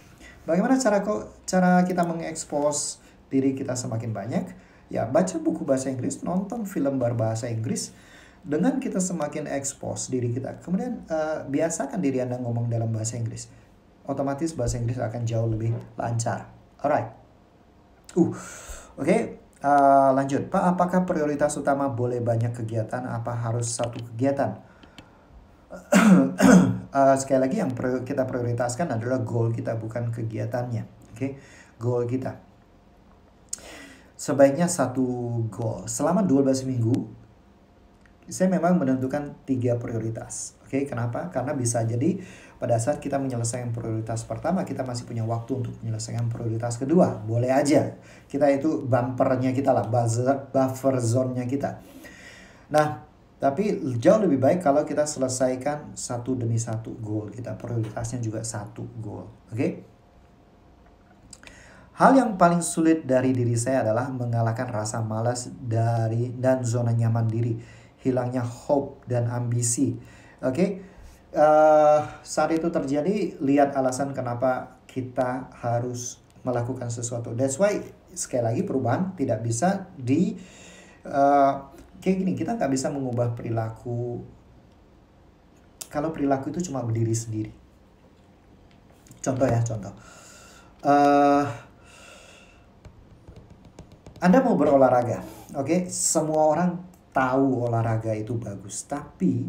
Bagaimana cara kita mengekspos diri kita semakin banyak? Ya, baca buku bahasa Inggris, nonton film berbahasa Inggris. Dengan kita semakin expose diri kita, kemudian biasakan diri Anda ngomong dalam bahasa Inggris. Otomatis bahasa Inggris akan jauh lebih lancar. Alright. Oke. Lanjut. Pak, apakah prioritas utama boleh banyak kegiatan? Apa harus satu kegiatan? Sekali lagi yang kita prioritaskan adalah goal kita, bukan kegiatannya. Oke. Goal kita. Sebaiknya satu goal. Selama 12 minggu, saya memang menentukan 3 prioritas. Oke, kenapa? Karena bisa jadi pada saat kita menyelesaikan prioritas pertama, kita masih punya waktu untuk menyelesaikan prioritas kedua. Boleh aja. Kita itu bumpernya kita lah, buffer zone-nya kita. Nah, tapi jauh lebih baik kalau kita selesaikan satu demi satu goal kita. Prioritasnya juga satu goal. Oke? Hal yang paling sulit dari diri saya adalah mengalahkan rasa malas dan zona nyaman diri. Hilangnya hope dan ambisi. Oke? Saat itu terjadi, lihat alasan kenapa kita harus melakukan sesuatu. That's why, sekali lagi, perubahan tidak bisa kayak gini, kita nggak bisa mengubah perilaku kalau perilaku itu cuma berdiri sendiri. Contoh. Anda mau berolahraga, oke? Semua orang tahu olahraga itu bagus, tapi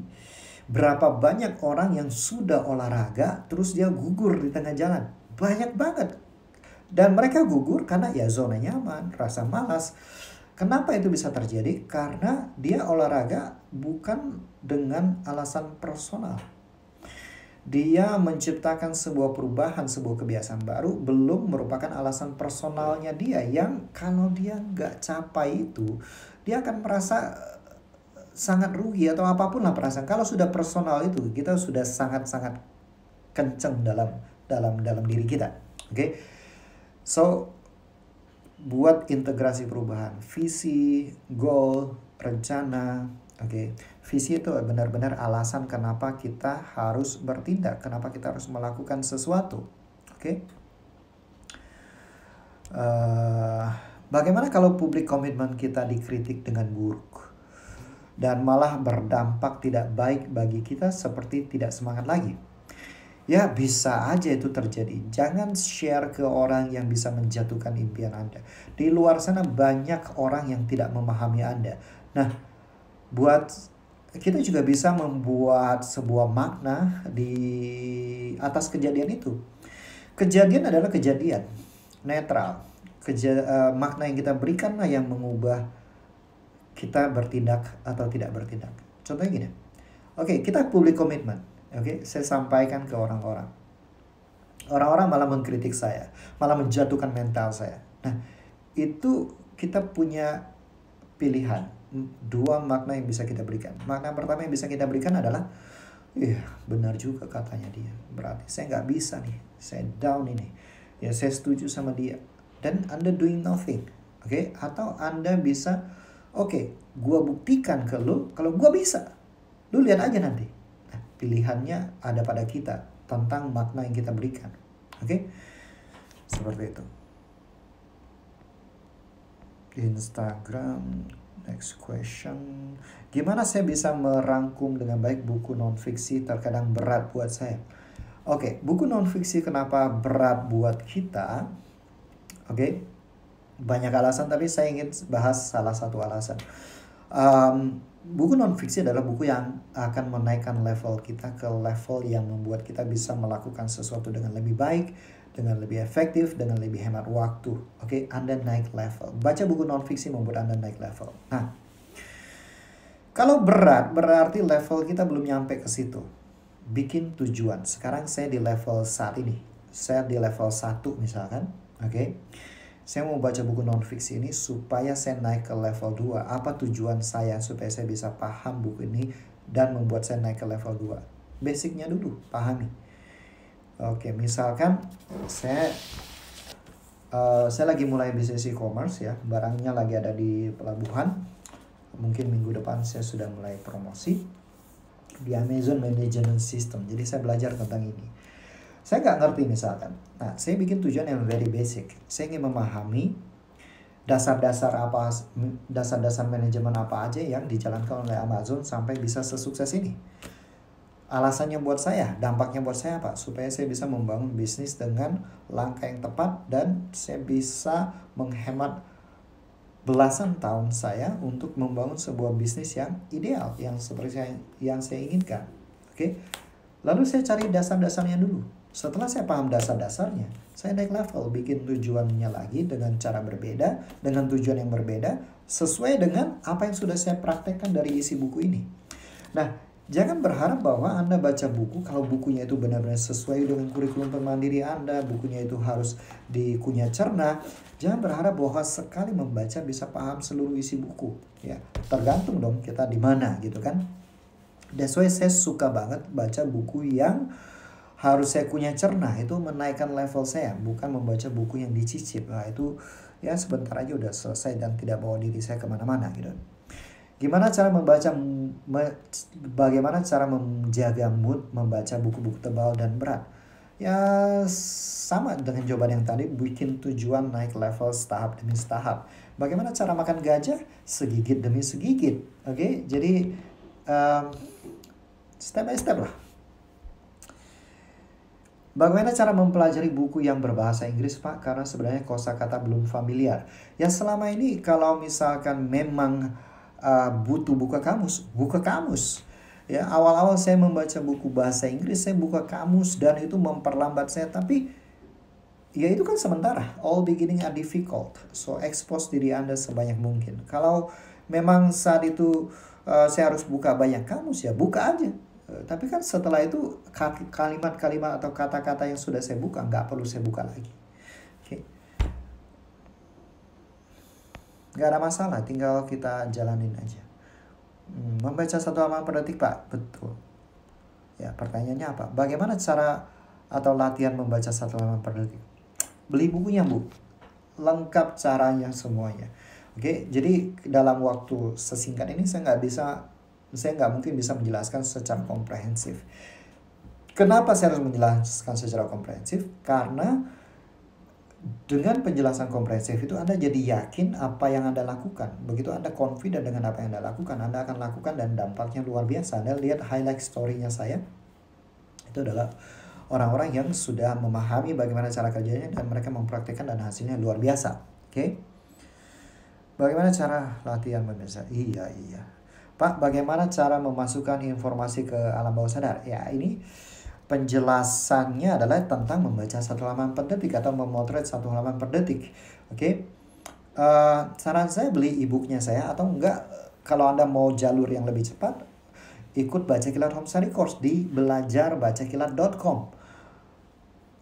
berapa banyak orang yang sudah olahraga terus dia gugur di tengah jalan? Banyak banget. Dan mereka gugur karena ya zona nyaman, rasa malas. Kenapa itu bisa terjadi? Karena dia olahraga bukan dengan alasan personal. Dia menciptakan sebuah perubahan, sebuah kebiasaan baru, belum merupakan alasan personalnya dia, yang kalau dia nggak capai itu, dia akan merasa sangat rugi atau apapun lah perasaan. Kalau sudah personal itu, kita sudah sangat-sangat kenceng dalam diri kita. Oke? So, buat integrasi perubahan, visi, goal, rencana. Oke? Visi itu benar-benar alasan kenapa kita harus bertindak, kenapa kita harus melakukan sesuatu. Oke? Bagaimana kalau public commitment kita dikritik dengan buruk dan malah berdampak tidak baik bagi kita, seperti tidak semangat lagi? Ya, bisa aja itu terjadi. Jangan share ke orang yang bisa menjatuhkan impian Anda. Di luar sana banyak orang yang tidak memahami Anda. Nah, kita juga bisa membuat sebuah makna di atas kejadian itu. Kejadian adalah kejadian netral. Makna yang kita berikan lah yang mengubah kita bertindak atau tidak bertindak. Contohnya gini. Oke, kita public commitment. Oke, saya sampaikan ke orang-orang. Orang-orang malah mengkritik saya, malah menjatuhkan mental saya. Nah, itu kita punya pilihan. 2 makna yang bisa kita berikan. Makna pertama yang bisa kita berikan adalah, iya, benar juga katanya dia. Berarti saya nggak bisa nih. Saya down ini. Ya, saya setuju sama dia. Dan Anda doing nothing. Oke? Atau Anda bisa, oke, gua buktikan ke lu kalau gua bisa. Lu lihat aja nanti. Nah, pilihannya ada pada kita tentang makna yang kita berikan. Oke? Seperti itu. Instagram, next question. Gimana saya bisa merangkum dengan baik buku non-fiksi? Terkadang berat buat saya. Oke, buku non-fiksi kenapa berat buat kita? Oke, banyak alasan, tapi saya ingin bahas salah satu alasan. Buku non-fiksi adalah buku yang akan menaikkan level kita ke level yang membuat kita bisa melakukan sesuatu dengan lebih baik, dengan lebih efektif, dengan lebih hemat waktu. Oke, Anda naik level. Baca buku non-fiksi membuat Anda naik level. Nah, kalau berat berarti level kita belum nyampe ke situ. Bikin tujuan. Sekarang saya di level saat ini. Saya di level 1 misalkan. Oke. Saya mau baca buku non-fiksi ini supaya saya naik ke level 2. Apa tujuan saya supaya saya bisa paham buku ini dan membuat saya naik ke level 2? Basicnya dulu, pahami. Oke, misalkan saya lagi mulai bisnis e-commerce ya. Barangnya lagi ada di pelabuhan. Mungkin minggu depan saya sudah mulai promosi. di Amazon Management System. Jadi saya belajar tentang ini. Saya nggak ngerti misalkan. Nah, saya bikin tujuan yang very basic. Saya ingin memahami dasar-dasar manajemen apa aja yang dijalankan oleh Amazon sampai bisa sesukses ini. Alasannya buat saya, dampaknya buat saya apa? Supaya saya bisa membangun bisnis dengan langkah yang tepat dan saya bisa menghemat belasan tahun saya untuk membangun sebuah bisnis yang ideal, yang seperti yang saya inginkan. Oke. Lalu saya cari dasar-dasarnya dulu. Setelah saya paham dasar-dasarnya, saya naik level, bikin tujuannya lagi dengan cara berbeda, dengan tujuan yang berbeda, sesuai dengan apa yang sudah saya praktekkan dari isi buku ini. Nah, jangan berharap bahwa Anda baca buku, kalau bukunya itu benar-benar sesuai dengan kurikulum Permandiri Anda, bukunya itu harus dikunyah cerna. Jangan berharap bahwa sekali membaca bisa paham seluruh isi buku. Ya, tergantung dong kita di mana gitu kan. That's why saya suka banget baca buku yang harus saya kunyah cerna, itu menaikkan level saya, bukan membaca buku yang dicicip. Nah itu ya sebentar aja udah selesai dan tidak bawa diri saya kemana-mana gitu. Bagaimana cara menjaga mood membaca buku-buku tebal dan berat? Ya sama dengan jawaban yang tadi, bikin tujuan naik level setahap demi setahap. Bagaimana cara makan gajah? Segigit demi segigit. Oke, jadi step by step lah. Bagaimana cara mempelajari buku yang berbahasa Inggris, Pak? Karena sebenarnya kosakata belum familiar. Ya selama ini kalau misalkan memang butuh buka kamus. Ya awal-awal saya membaca buku bahasa Inggris, saya buka kamus dan itu memperlambat saya. Tapi ya itu kan sementara. All beginning are difficult. So expose diri Anda sebanyak mungkin. Kalau memang saat itu saya harus buka banyak kamus, ya buka aja. Tapi kan setelah itu kalimat-kalimat atau kata-kata yang sudah saya buka nggak perlu saya buka lagi. Oke. Nggak ada masalah, tinggal kita jalanin aja. Membaca 1 halaman per detik, Pak? Betul. Ya, pertanyaannya apa? Bagaimana cara atau latihan membaca 1 halaman per detik? Beli bukunya, Bu. Lengkap caranya semuanya. Oke, jadi dalam waktu sesingkat ini saya nggak mungkin bisa menjelaskan secara komprehensif. Kenapa saya harus menjelaskan secara komprehensif? Karena dengan penjelasan komprehensif itu Anda jadi yakin apa yang Anda lakukan. Begitu Anda confident dengan apa yang Anda lakukan, Anda akan lakukan dan dampaknya luar biasa. Anda lihat highlight story-nya saya, itu adalah orang-orang yang sudah memahami bagaimana cara kerjanya dan mereka mempraktikkan dan hasilnya luar biasa. Oke? Bagaimana cara latihan membaca? Iya. Pak, bagaimana cara memasukkan informasi ke alam bawah sadar? Ya, ini penjelasannya adalah tentang membaca 1 halaman per detik atau memotret 1 halaman per detik. Oke? Saran saya beli e-booknya saya, atau enggak kalau Anda mau jalur yang lebih cepat, ikut Baca Kilat Home Study Course di belajarbacakilat.com.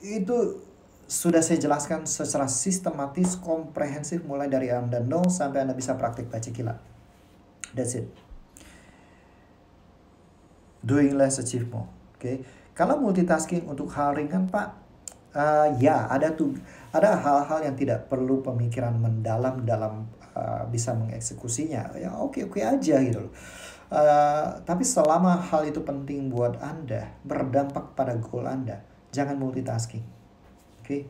Itu sudah saya jelaskan secara sistematis, komprehensif, mulai dari Anda nol sampai Anda bisa praktik baca kilat. That's it. Doing less, achieve more. Oke. Kalau multitasking untuk hal ringan, Pak, ya ada hal-hal yang tidak perlu pemikiran mendalam dalam bisa mengeksekusinya. Ya oke aja gitu loh. Tapi selama hal itu penting buat Anda, berdampak pada goal Anda, jangan multitasking. Oke.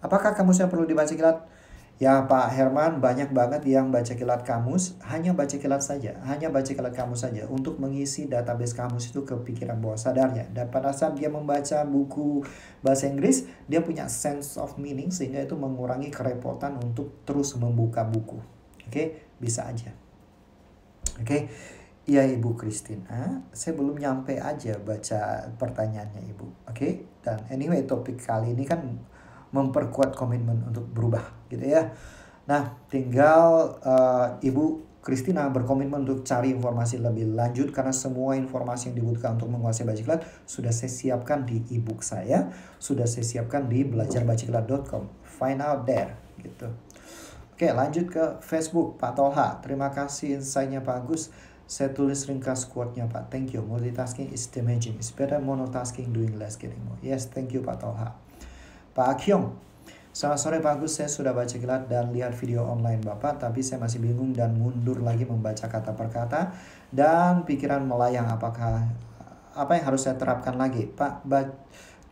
Apakah kamusnya perlu dibaca kilat? Ya Pak Herman, banyak banget yang baca kilat kamus, hanya baca kilat saja, hanya baca kilat kamus saja untuk mengisi database kamus itu ke pikiran bawah sadarnya. Dan pada saat dia membaca buku bahasa Inggris, dia punya sense of meaning sehingga itu mengurangi kerepotan untuk terus membuka buku. Oke, bisa aja. Oke. Ya Ibu Christina, saya belum nyampe aja baca pertanyaannya Ibu. Oke, dan anyway topik kali ini kan memperkuat komitmen untuk berubah gitu ya. Nah, tinggal Ibu Christina berkomitmen untuk cari informasi lebih lanjut, karena semua informasi yang dibutuhkan untuk menguasai baca kilat sudah saya siapkan di ebook saya, sudah saya siapkan di belajarbacakilat.com. Find out there gitu. Oke, lanjut ke Facebook, Pak Tolha. Terima kasih insight-nya Pak Agus. Saya tulis ringkas quote-nya Pak. Thank you. Multitasking is damaging. It's better monotasking, doing less, getting more. Yes, thank you Pak Tolha. Pak Akyong, Selamat sore Pak Agus, saya sudah baca kilat dan lihat video online Bapak, tapi saya masih bingung dan mundur lagi membaca kata per kata dan pikiran melayang. Apa yang harus saya terapkan lagi? Pak,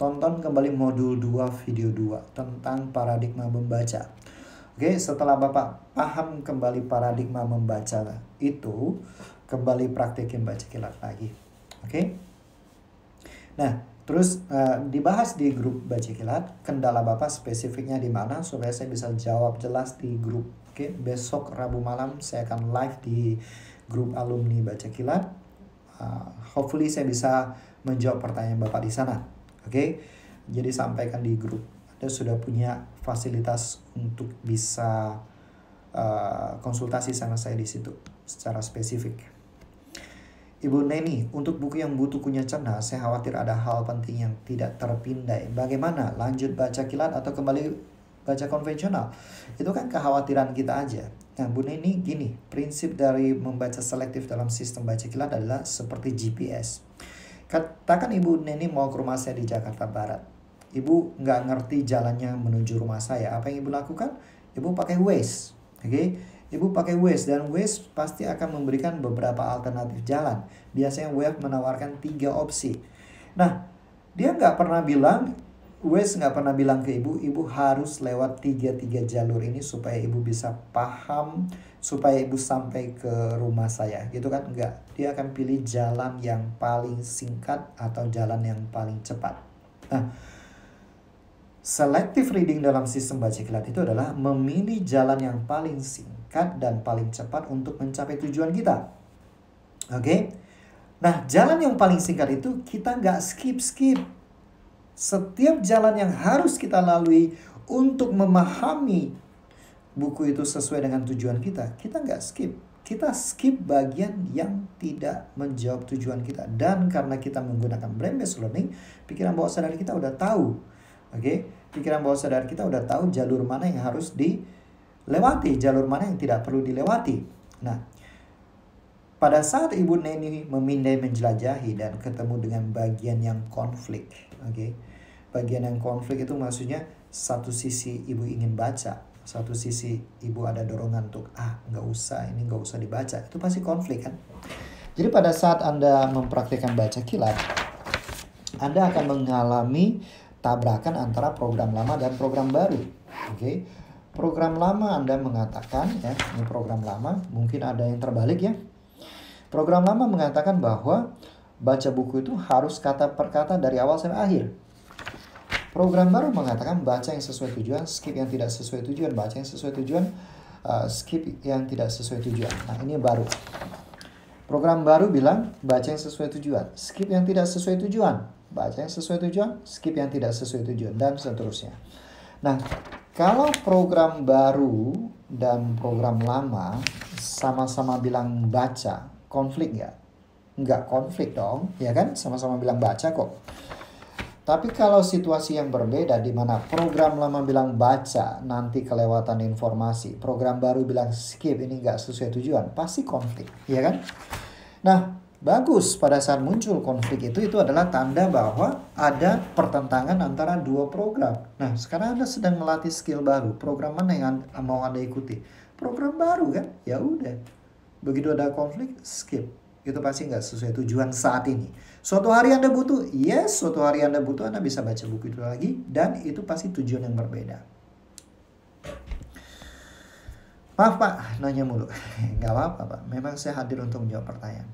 tonton kembali modul 2 video 2 tentang paradigma membaca. Oke, setelah Bapak paham kembali paradigma membaca itu, kembali praktekin baca kilat lagi. Oke. Nah, terus dibahas di grup baca kilat, kendala Bapak spesifiknya di mana supaya saya bisa jawab jelas di grup. Oke, besok Rabu malam saya akan live di grup alumni baca kilat. Hopefully saya bisa menjawab pertanyaan Bapak di sana. Oke, jadi sampaikan di grup. Anda sudah punya fasilitas untuk bisa konsultasi sama saya di situ secara spesifik. Ibu Neni, untuk buku yang butuh kunyah cerdas, saya khawatir ada hal penting yang tidak terpindai. Bagaimana? Lanjut baca kilat atau kembali baca konvensional? Itu kan kekhawatiran kita aja. Nah, Bu Neni, gini, prinsip dari membaca selektif dalam sistem baca kilat adalah seperti GPS. Katakan Ibu Neni mau ke rumah saya di Jakarta Barat. Ibu nggak ngerti jalannya menuju rumah saya. Apa yang Ibu lakukan? Ibu pakai Waze. Oke? Ibu pakai Waze dan Waze pasti akan memberikan beberapa alternatif jalan. Biasanya Waze menawarkan 3 opsi. Nah, dia nggak pernah bilang, Waze nggak pernah bilang ke ibu harus lewat 3 jalur ini supaya ibu bisa paham, supaya ibu sampai ke rumah saya. Gitu kan? Enggak. Dia akan pilih jalan yang paling singkat atau jalan yang paling cepat. Nah, selective reading dalam sistem baca kilat itu adalah memilih jalan yang paling singkat dan paling cepat untuk mencapai tujuan kita. Oke? Nah, jalan yang paling singkat itu kita nggak skip. Setiap jalan yang harus kita lalui untuk memahami buku itu sesuai dengan tujuan kita nggak skip. Kita skip bagian yang tidak menjawab tujuan kita. Dan karena kita menggunakan brain-based learning, pikiran bawah sadar kita udah tahu. Oke? Pikiran bawah sadar kita udah tahu jalur mana yang harus dilewati, jalur mana yang tidak perlu dilewati. Nah, pada saat Ibu Neni memindai menjelajahi dan ketemu dengan bagian yang konflik, bagian yang konflik itu maksudnya satu sisi Ibu ingin baca, satu sisi Ibu ada dorongan untuk nggak usah dibaca, itu pasti konflik kan. Jadi pada saat Anda mempraktikkan baca kilat, Anda akan mengalami tabrakan antara program lama dan program baru. Oke. Program lama Anda mengatakan, ya, ini program lama, mungkin ada yang terbalik ya. Program lama mengatakan bahwa baca buku itu harus kata per kata dari awal sampai akhir. Program baru mengatakan baca yang sesuai tujuan, skip yang tidak sesuai tujuan, baca yang sesuai tujuan, skip yang tidak sesuai tujuan. Nah, ini baru. Program baru bilang baca yang sesuai tujuan, skip yang tidak sesuai tujuan, baca yang sesuai tujuan, skip yang tidak sesuai tujuan, dan seterusnya. Nah, kalau program baru dan program lama sama-sama bilang baca, konflik nggak? Nggak konflik dong, ya kan? Sama-sama bilang baca kok. Tapi kalau situasi yang berbeda di mana program lama bilang baca, nanti kelewatan informasi, program baru bilang skip, ini nggak sesuai tujuan, pasti konflik, ya kan? Nah, bagus pada saat muncul konflik itu adalah tanda bahwa ada pertentangan antara dua program. Nah, sekarang Anda sedang melatih skill baru. Program mana yang mau Anda ikuti? Program baru kan? Ya udah. Begitu ada konflik, skip. Itu pasti nggak sesuai tujuan saat ini. Suatu hari Anda butuh, yes, suatu hari Anda butuh, Anda bisa baca buku itu lagi. Dan itu pasti tujuan yang berbeda. Maaf Pak, nanya mulu. Nggak apa-apa Pak, memang saya hadir untuk menjawab pertanyaan.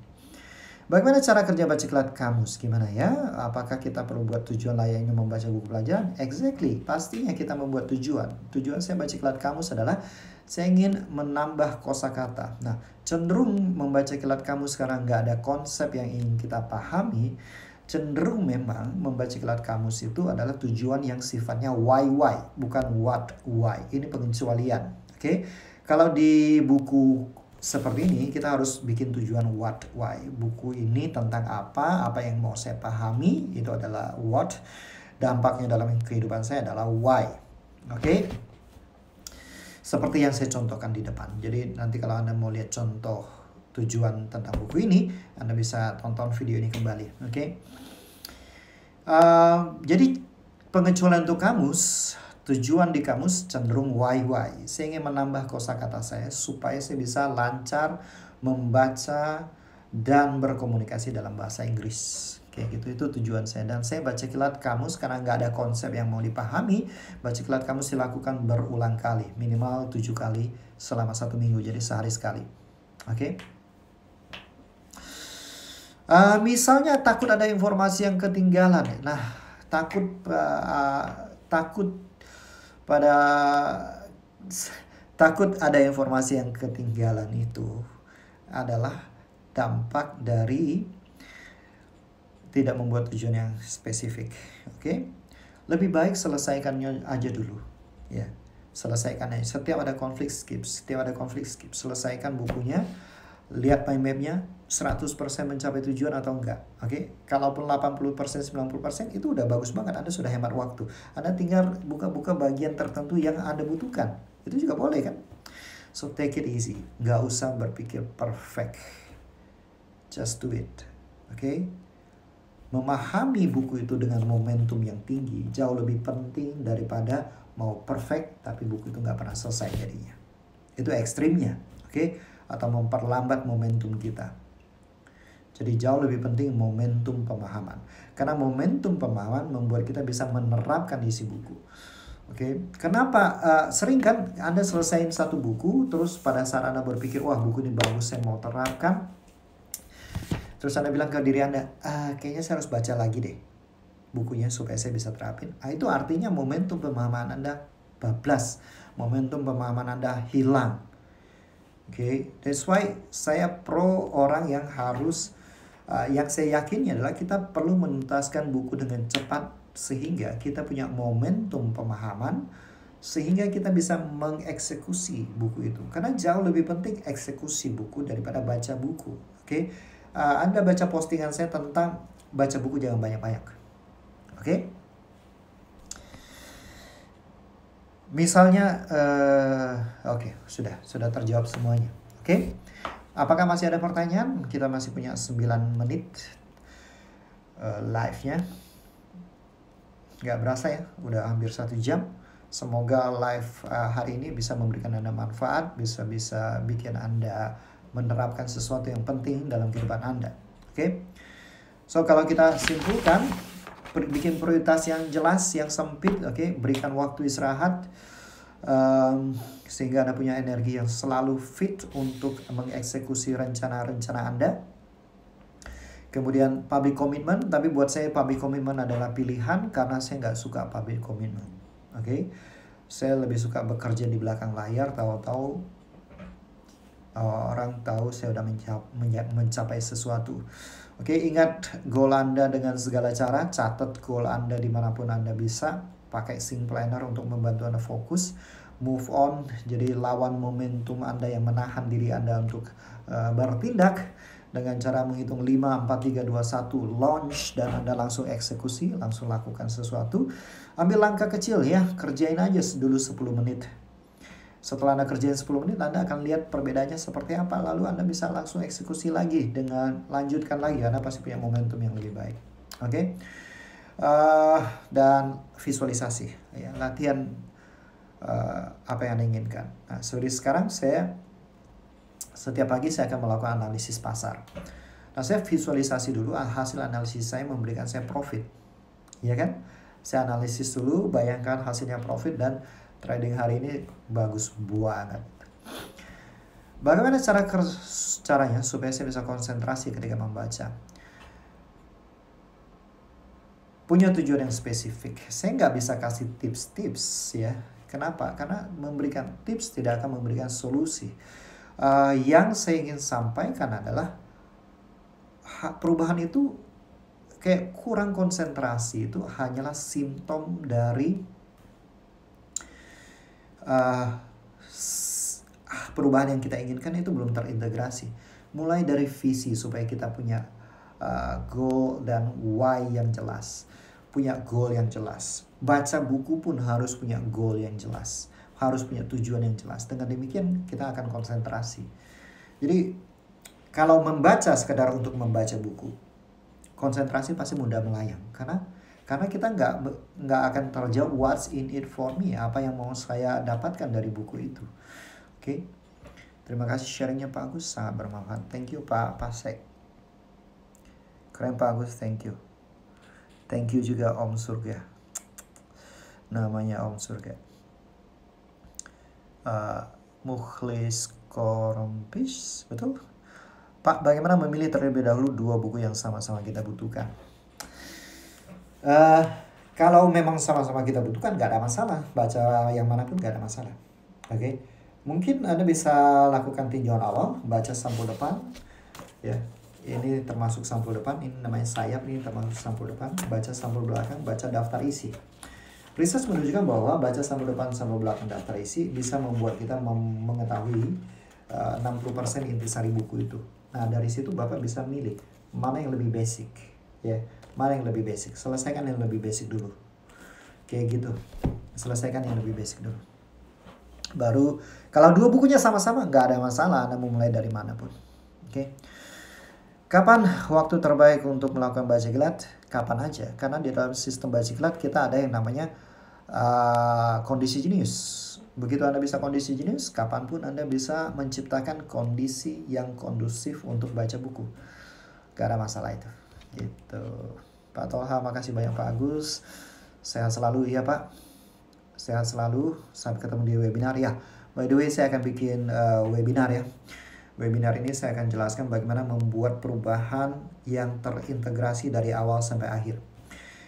Bagaimana cara kerja baca kilat kamus? Gimana ya? Apakah kita perlu buat tujuan layaknya membaca buku pelajaran? Exactly, pastinya kita membuat tujuan. Tujuan saya baca kilat kamus adalah saya ingin menambah kosakata. Nah, cenderung membaca kilat kamus karena nggak ada konsep yang ingin kita pahami. Cenderung memang membaca kilat kamus itu adalah tujuan yang sifatnya why, bukan what, why. Ini pengecualian. Oke? Kalau di buku seperti ini kita harus bikin tujuan what, why. Buku ini tentang apa yang mau saya pahami itu adalah what. Dampaknya dalam kehidupan saya adalah why. Oke? Seperti yang saya contohkan di depan. Jadi nanti kalau Anda mau lihat contoh tujuan tentang buku ini, Anda bisa tonton video ini kembali. Oke? Jadi pengecualian untuk kamus Tujuan di kamus cenderung YY. Saya ingin menambah kosakata saya supaya saya bisa lancar membaca dan berkomunikasi dalam bahasa Inggris. Kayak gitu, itu tujuan saya. Dan saya baca kilat kamus karena nggak ada konsep yang mau dipahami. Baca kilat kamus dilakukan berulang kali, minimal 7 kali selama 1 minggu, jadi sehari sekali. Oke. Misalnya takut ada informasi yang ketinggalan. Nah, takut ada informasi yang ketinggalan itu adalah dampak dari tidak membuat tujuan yang spesifik. Oke. Lebih baik selesaikannya aja dulu. Ya. Selesaikan aja. Setiap ada konflik skip. Selesaikan bukunya. Lihat mind map-nya 100% mencapai tujuan atau enggak. Oke. Kalaupun 80%, 90% itu udah bagus banget. Anda sudah hemat waktu. Anda tinggal buka-buka bagian tertentu yang Anda butuhkan. Itu juga boleh kan? So take it easy. Nggak usah berpikir perfect. Just do it. Oke. Memahami buku itu dengan momentum yang tinggi jauh lebih penting daripada mau perfect tapi buku itu nggak pernah selesai jadinya. Itu ekstrimnya. Oke. Atau memperlambat momentum kita. Jadi jauh lebih penting momentum pemahaman. Karena momentum pemahaman membuat kita bisa menerapkan isi buku. Oke. Kenapa? Sering kan Anda selesaiin satu buku, terus pada saat Anda berpikir, wah buku ini bagus, saya mau terapkan. Terus Anda bilang ke diri Anda, kayaknya saya harus baca lagi deh bukunya supaya saya bisa terapin. Itu artinya momentum pemahaman Anda bablas. Momentum pemahaman Anda hilang. Oke, that's why saya pro orang yang harus, yang saya yakini adalah kita perlu menuntaskan buku dengan cepat sehingga kita punya momentum pemahaman sehingga kita bisa mengeksekusi buku itu. Karena jauh lebih penting eksekusi buku daripada baca buku. Oke, Anda baca postingan saya tentang baca buku jangan banyak-banyak. Oke. Misalnya, oke, sudah terjawab semuanya. Oke. Apakah masih ada pertanyaan? Kita masih punya 9 menit live-nya. Nggak berasa ya, udah hampir 1 jam. Semoga live hari ini bisa memberikan Anda manfaat, bisa bikin Anda menerapkan sesuatu yang penting dalam kehidupan Anda. Oke. So, kalau kita simpulkan, bikin prioritas yang jelas, yang sempit, oke. Berikan waktu istirahat sehingga Anda punya energi yang selalu fit untuk mengeksekusi rencana-rencana Anda. Kemudian public commitment, tapi buat saya public commitment adalah pilihan karena saya nggak suka public commitment. Oke. Saya lebih suka bekerja di belakang layar, tahu-tahu orang tahu saya udah mencapai sesuatu. Oke, ingat goal Anda dengan segala cara. Catat goal Anda dimanapun Anda bisa. Pakai Sync Planner untuk membantu Anda fokus. Move on, jadi lawan momentum Anda yang menahan diri Anda untuk bertindak. Dengan cara menghitung 5, 4, 3, 2, 1, launch. Dan Anda langsung eksekusi, langsung lakukan sesuatu. Ambil langkah kecil ya, kerjain aja dulu 10 menit. Setelah Anda kerjain 10 menit, Anda akan lihat perbedaannya seperti apa. Lalu Anda bisa langsung eksekusi lagi dengan lanjutkan lagi. Anda pasti punya momentum yang lebih baik. Oke. Dan visualisasi. Ya, latihan apa yang Anda inginkan. Nah, seperti sekarang setiap pagi saya akan melakukan analisis pasar. Nah, saya visualisasi dulu hasil analisis saya memberikan saya profit. Ya kan? Saya analisis dulu, bayangkan hasilnya profit dan trading hari ini bagus banget. Bagaimana caranya supaya saya bisa konsentrasi ketika membaca? Punya tujuan yang spesifik. Saya nggak bisa kasih tips-tips ya. Kenapa? Karena memberikan tips tidak akan memberikan solusi. Yang saya ingin sampaikan adalah perubahan itu kayak kurang konsentrasi itu hanyalah simptom dari perubahan yang kita inginkan itu belum terintegrasi. Mulai dari visi supaya kita punya goal dan why yang jelas. Punya goal yang jelas. Baca buku pun harus punya goal yang jelas. Harus punya tujuan yang jelas. Dengan demikian kita akan konsentrasi. Jadi kalau membaca sekedar untuk membaca buku, konsentrasi pasti mudah melayang. Karena Karena kita nggak akan terjawab what's in it for me, apa yang mau saya dapatkan dari buku itu. Oke. Terima kasih sharingnya Pak Agus, sangat bermanfaat. Thank you Pak Pasek. Keren Pak Agus, thank you. Thank you juga Om Surga. Namanya Om Surga. Mukhlis Korompis, betul? Pak, bagaimana memilih terlebih dahulu dua buku yang sama-sama kita butuhkan? Kalau memang sama-sama kita butuhkan, nggak ada masalah. Baca yang manapun nggak ada masalah. Oke, mungkin Anda bisa lakukan tinjauan awal, baca sampul depan. Ya, ini termasuk sampul depan. Ini namanya sayap, ini termasuk sampul depan. Baca sampul belakang, baca daftar isi. Research menunjukkan bahwa baca sampul depan, sampul belakang, daftar isi bisa membuat kita mengetahui 60% intisari buku itu. Nah, dari situ Bapak bisa milih mana yang lebih basic, ya. Mana yang lebih basic? Selesaikan yang lebih basic dulu. Kayak gitu. Selesaikan yang lebih basic dulu. Baru, kalau dua bukunya sama-sama, nggak ada masalah. Anda mau mulai dari manapun. Oke. Kapan waktu terbaik untuk melakukan baca kilat? Kapan aja. Karena di dalam sistem baca kilat kita ada yang namanya kondisi jenius. Begitu Anda bisa kondisi jenius, kapanpun Anda bisa menciptakan kondisi yang kondusif untuk baca buku. Gak ada masalah itu. Gitu. Pak Tolha, makasih banyak Pak Agus. Sehat selalu ya Pak. Sehat selalu. Sampai ketemu di webinar ya. By the way, saya akan bikin webinar ya. Webinar ini saya akan jelaskan bagaimana membuat perubahan yang terintegrasi dari awal sampai akhir.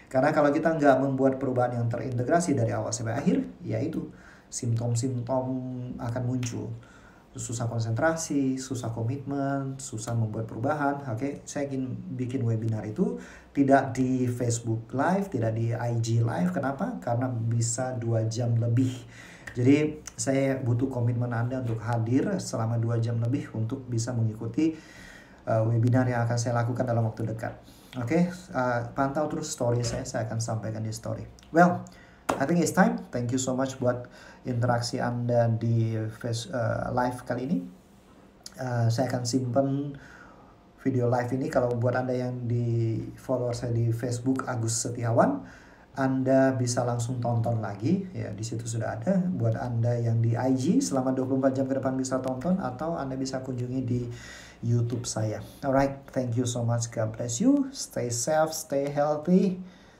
Karena kalau kita nggak membuat perubahan yang terintegrasi dari awal sampai akhir, yaitu simptom-simptom akan muncul. Susah konsentrasi, susah komitmen, susah membuat perubahan. Oke, saya ingin bikin webinar itu tidak di Facebook Live, tidak di IG Live. Kenapa? Karena bisa 2 jam lebih. Jadi saya butuh komitmen Anda untuk hadir selama 2 jam lebih untuk bisa mengikuti webinar yang akan saya lakukan dalam waktu dekat. Oke, pantau terus story saya akan sampaikan di story. Well, I think it's time. Thank you so much buat interaksi Anda di live kali ini. Saya akan simpan video live ini. Kalau buat Anda yang di follower saya di Facebook Agus Setiawan, Anda bisa langsung tonton lagi. Ya, di situ sudah ada. Buat Anda yang di IG selama 24 jam ke depan bisa tonton, atau Anda bisa kunjungi di YouTube saya. Alright, thank you so much. God bless you. Stay safe, stay healthy.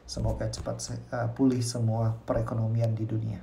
Semoga cepat pulih semua perekonomian di dunia.